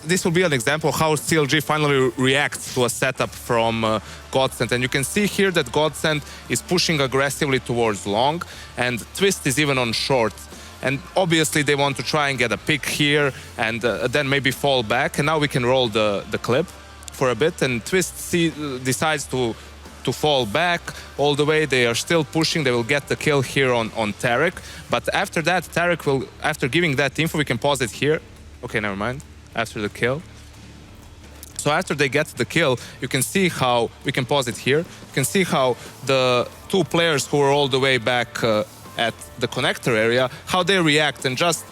This will be an example of how CLG finally reacts to a setup from GODSENT. And you can see here that GODSENT is pushing aggressively towards long, and Twist is even on short. And obviously they want to try and get a pick here and then maybe fall back. And now we can roll the clip for a bit, and Twist decides to fall back all the way. They are still pushing. They will get the kill here on Tarek. But after that, Tarek will, after giving that info, we can pause it here. Okay, never mind. After the kill. So after they get the kill, you can see how, we can pause it here, you can see how the two players who are all the way back at the connector area, how they react, and just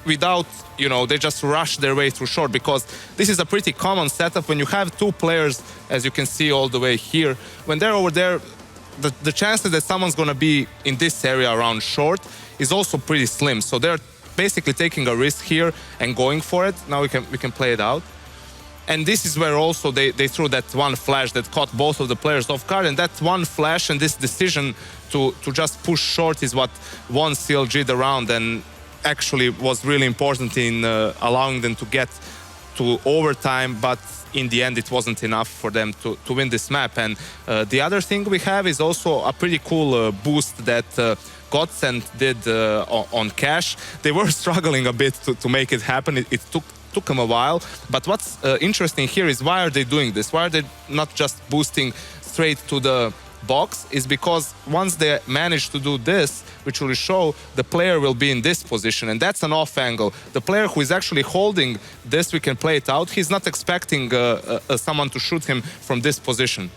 without, they just rush their way through short, because this is a pretty common setup when you have two players, as you can see all the way here. When they're over there, the chances that someone's gonna be in this area around short is also pretty slim. So they're basically taking a risk here and going for it. Now we can play it out. And this is where also they threw that one flash that caught both of the players off guard, and that one flash and this decision to just push short is what won CLG the round, and actually was really important in allowing them to get to overtime, but in the end it wasn't enough for them to win this map. And the other thing we have is also a pretty cool boost that GODSENT did on Cash. They were struggling a bit to make it happen. It took them a while. But what's interesting here is why are they doing this? Why are they not just boosting straight to the box? Is because once they manage to do this, which will show the player will be in this position, and that's an off angle. The player who is actually holding this, we can play it out. He's not expecting someone to shoot him from this position.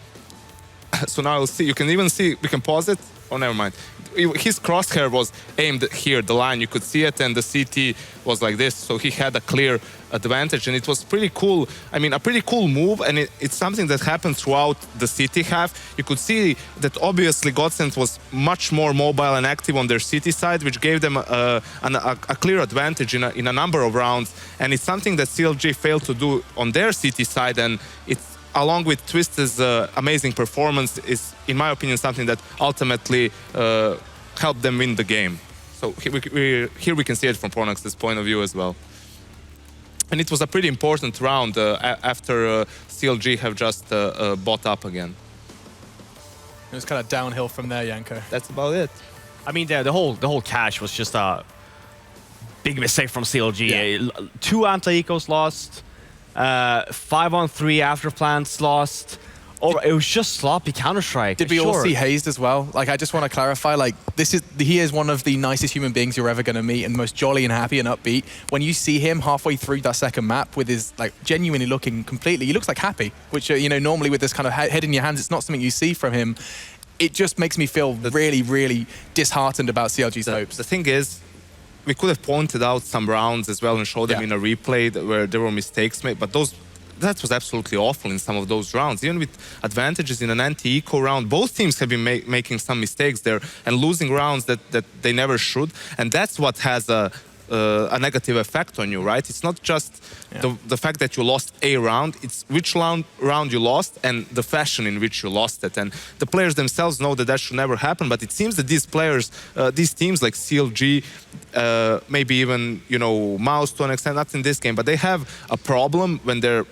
So now we'll see. You can even see, we can pause it. Oh, never mind. His crosshair was aimed here, the line, you could see it, and the CT was like this, so he had a clear advantage, and it was pretty cool. I mean, a pretty cool move, and it's something that happened throughout the CT half. You could see that obviously GODSENT was much more mobile and active on their CT side, which gave them a clear advantage in a number of rounds, and it's something that CLG failed to do on their CT side, and it's along with Twist's amazing performance, is, in my opinion, something that ultimately helped them win the game. So here we can see it from Pronax's point of view as well. And it was a pretty important round after CLG have just bought up again. It was kind of downhill from there, Yanko. That's about it. I mean, the whole Cash was just a big mistake from CLG. Yeah. 2 anti-ecos lost. 5-on-3 after plants lost. It was just sloppy Counter-Strike. Did we all see Hazed as well? Like, I just want to clarify, like, he is one of the nicest human beings you're ever going to meet, and the most jolly and happy and upbeat. When you see him halfway through that second map with his, like, genuinely looking completely, he looks like happy, which, normally with this kind of head in your hands, it's not something you see from him. it just makes me feel really, really disheartened about CLG's hopes. The thing is, we could have pointed out some rounds as well and showed them in a replay where there were mistakes made, but that was absolutely awful in some of those rounds. Even with advantages in an anti-eco round, both teams have been making some mistakes there and losing rounds that they never should. And that's what has a negative effect on you, right? It's not just the fact that you lost a round, it's which round you lost and the fashion in which you lost it. And the players themselves know that should never happen, but it seems that these players, these teams like CLG, maybe even, Mouse to an extent, not in this game, but they have a problem when they're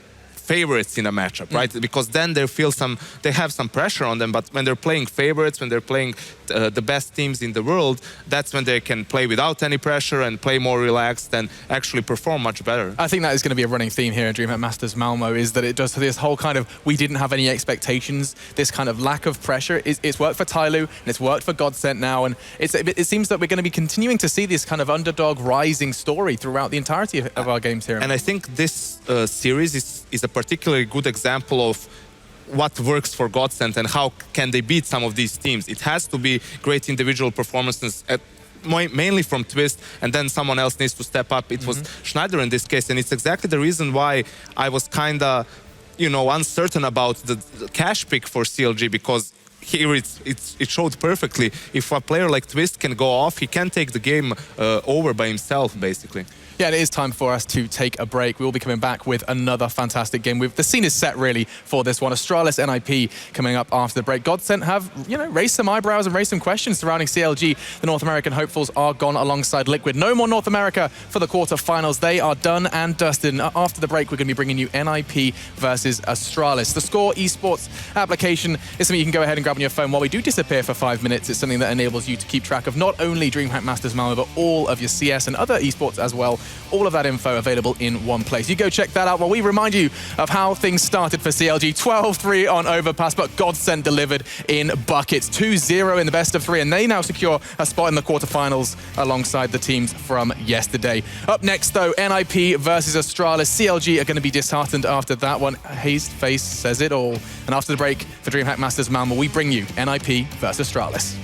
favorites in a matchup, right? Because then they have some pressure on them, but when they're playing favorites, when they're playing the best teams in the world, that's when they can play without any pressure and play more relaxed and actually perform much better. I think that is going to be a running theme here in DreamHack Masters Malmö, is that it does this whole kind of, we didn't have any expectations, this kind of lack of pressure. It's worked for Tyloo and it's worked for GODSENT now, and it seems that we're going to be continuing to see this kind of underdog rising story throughout the entirety of our games here. And I think this series is a particularly good example of what works for GODSENT and how can they beat some of these teams. It has to be great individual performances, mainly from Twist, and then someone else needs to step up. It was Schneider in this case, and it's exactly the reason why I was kind of, uncertain about the cash pick for CLG, because here it showed perfectly. If a player like Twist can go off, he can take the game over by himself, basically. Yeah, it is time for us to take a break. We will be coming back with another fantastic game. The scene is set, really, for this one. Astralis NIP coming up after the break. GODSENT have, raised some eyebrows and raised some questions surrounding CLG. The North American hopefuls are gone alongside Liquid. No more North America for the quarterfinals. They are done and dusted. After the break, we're going to be bringing you NIP versus Astralis. The Score eSports application is something you can go ahead and grab on your phone while we do disappear for 5 minutes. It's something that enables you to keep track of not only DreamHack Masters Malmö, but all of your CS and other esports as well. All of that info available in one place. You go check that out while we remind you of how things started for CLG. 12-3 on Overpass, but GODSENT delivered in buckets. 2-0 in the best of 3, and they now secure a spot in the quarterfinals alongside the teams from yesterday. Up next, though, NIP versus Astralis. CLG are going to be disheartened after that one. Hazed face says it all. And after the break for DreamHack Masters Malmö, we bring you NIP versus Astralis.